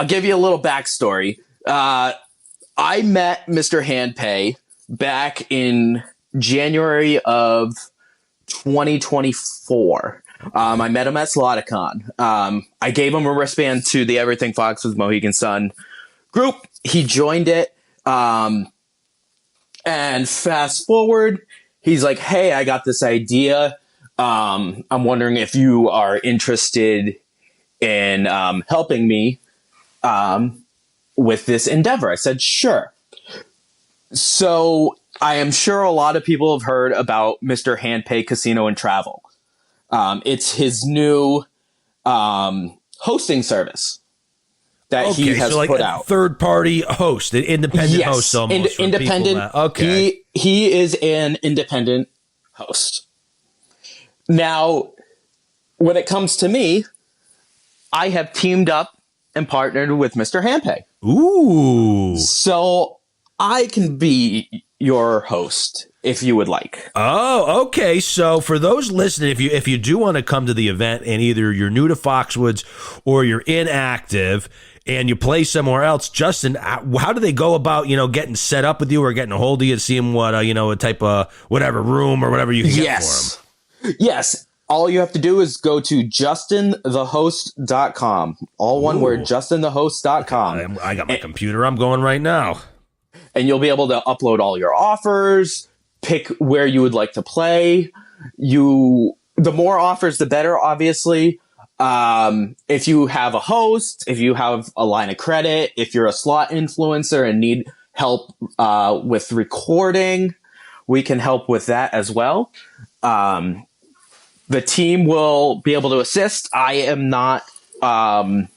give you a little backstory. I met Mr. Handpay back in January of 2024. I met him at Sloticon. I gave him a wristband to the Everything Foxwoods Mohegan Sun group. He joined it. And fast forward, he's like, hey, I got this idea. I'm wondering if you are interested in helping me with this endeavor. I said, sure. So I am sure a lot of people have heard about Mr. Handpay Casino and Travel. It's his new hosting service that he has put out. Third-party host, an independent host almost. Independent. Okay. He is an independent host. Now, when it comes to me, I have teamed up and partnered with Mr. Handpay. Ooh. So I can be your host if you would like. Oh, okay. So for those listening, if you do want to come to the event and either you're new to Foxwoods or you're inactive and you play somewhere else, Justin, how do they go about, getting set up with you or getting a hold of you, seeing what, a type of whatever room or whatever you can get for them? Yes. All you have to do is go to justinthehost.com. All one word, justinthehost.com. I got my computer. I'm going right now. And you'll be able to upload all your offers, pick where you would like to play. The more offers, the better, obviously. If you have a host, if you have a line of credit, if you're a slot influencer and need help with recording, we can help with that as well. The team will be able to assist. I am not an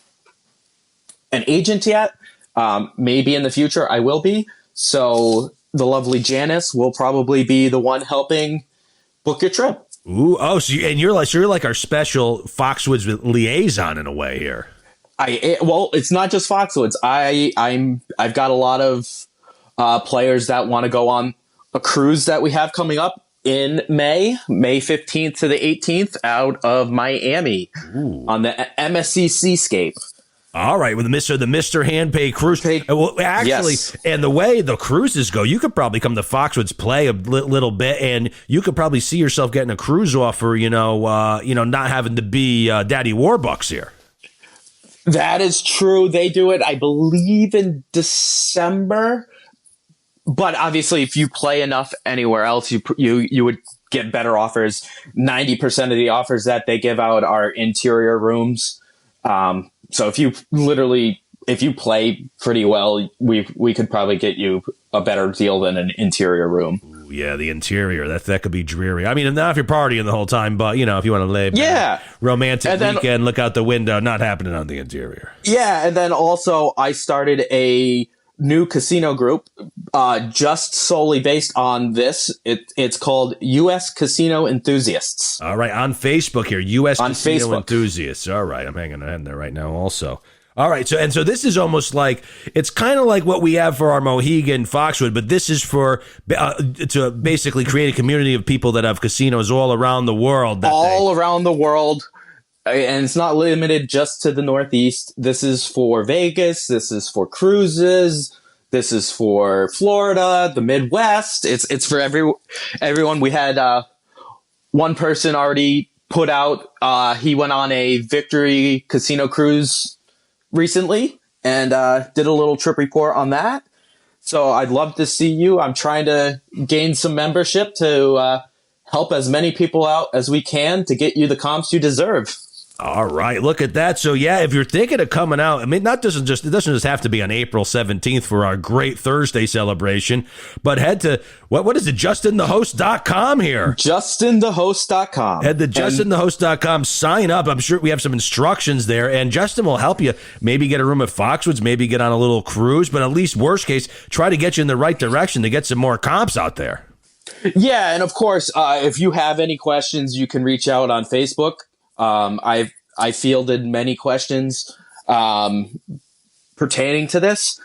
agent yet. Maybe in the future I will be. So the lovely Janice will probably be the one helping book your trip. Ooh, oh, so you're like our special Foxwoods liaison in a way here. Well, it's not just Foxwoods. I've got a lot of players that want to go on a cruise that we have coming up in May 15th to the 18th out of Miami on the MSC Seascape. All right, with the Mr. Handpay Cruise. Well, actually, Yes. And the way the cruises go, you could probably come to Foxwoods, play a little bit, and you could probably see yourself getting a cruise offer. Not having to be Daddy Warbucks here. That is true. They do it, I believe, in December. But obviously, if you play enough anywhere else, you would get better offers. 90% of the offers that they give out are interior rooms. So if you play pretty well, we could probably get you a better deal than an interior room. Ooh, yeah, the interior that could be dreary. I mean, not if you're partying the whole time, but if you want to lay back, romantic weekend, look out the window, not happening on the interior. Yeah, and then also I started a new casino group just solely based on this. It's called U.S. Casino Enthusiasts. All right, on Facebook here, U.S. On Casino Facebook. Enthusiasts. All right, I'm hanging in there right now also. All right, so this is almost like, it's kind of like what we have for our Mohegan Foxwood, but this is for to basically create a community of people that have casinos all around the world. Around the world. And it's not limited just to the Northeast. This is for Vegas. This is for cruises. This is for Florida, the Midwest. It's for everyone. We had one person already put out. He went on a Victory Casino cruise recently and did a little trip report on that. So I'd love to see you. I'm trying to gain some membership to help as many people out as we can to get you the comps you deserve. All right, look at that. So yeah, if you're thinking of coming out, I mean, it doesn't just have to be on April 17th for our great Thursday celebration, but head to what is it, justinthehost.com here. justinthehost.com. Head to justinthehost.com, sign up. I'm sure we have some instructions there, and Justin will help you maybe get a room at Foxwoods, maybe get on a little cruise, but at least worst case, try to get you in the right direction to get some more comps out there. Yeah, and of course, if you have any questions, you can reach out on Facebook. I fielded many questions pertaining to this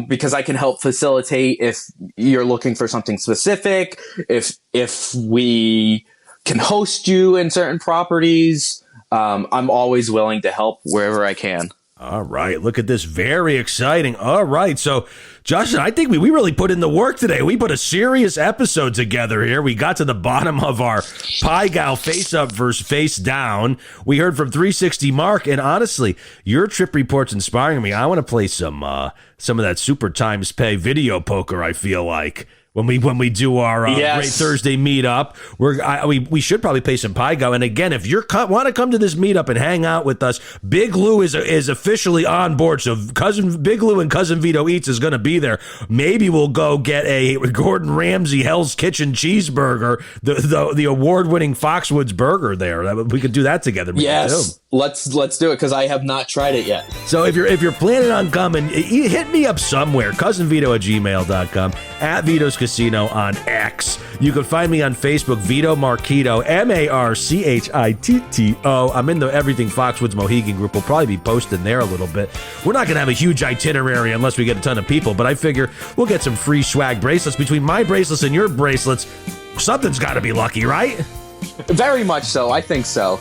because I can help facilitate if you're looking for something specific, if we can host you in certain properties. I'm always willing to help wherever I can. All right, look at this. Very exciting. All right, so Justin, I think we really put in the work today. We put a serious episode together here. We got to the bottom of our Pai Gow face up versus face down. We heard from 360 Mark, and honestly, your trip report's inspiring me. I want to play some of that Super Times Pay video poker, I feel like. When we do our Great Thursday meetup, we should probably pay some Pai Gow. And again, if you want to come to this meetup and hang out with us, Big Lou is officially on board. So Big Lou and Cousin Vito Eats is going to be there. Maybe we'll go get a Gordon Ramsay Hell's Kitchen cheeseburger, the award-winning Foxwoods burger there. We could do that together. Yes, let's do it because I have not tried it yet. So if you're planning on coming, hit me up somewhere. CousinVito@gmail.com, at Vito's Casino on X. You can find me on Facebook, Vito Marchito, Marchitto. I'm in the Everything Foxwoods Mohegan group. We'll probably be posting there a little bit. We're not going to have a huge itinerary unless we get a ton of people, but I figure we'll get some free swag bracelets. Between my bracelets and your bracelets, something's got to be lucky, right? Very much so. I think so.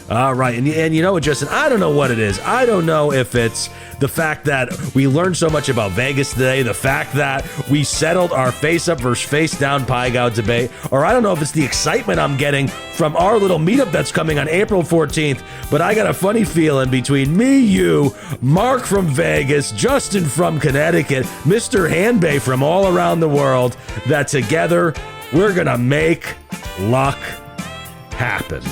All right. And you know what, Justin? I don't know what it is. I don't know if it's the fact that we learned so much about Vegas today, the fact that we settled our face-up versus face-down Pai Gow debate, or I don't know if it's the excitement I'm getting from our little meetup that's coming on April 14th, but I got a funny feeling between me, you, Mark from Vegas, Justin from Connecticut, Mr. Handbay from all around the world, that together we're going to make luck happen.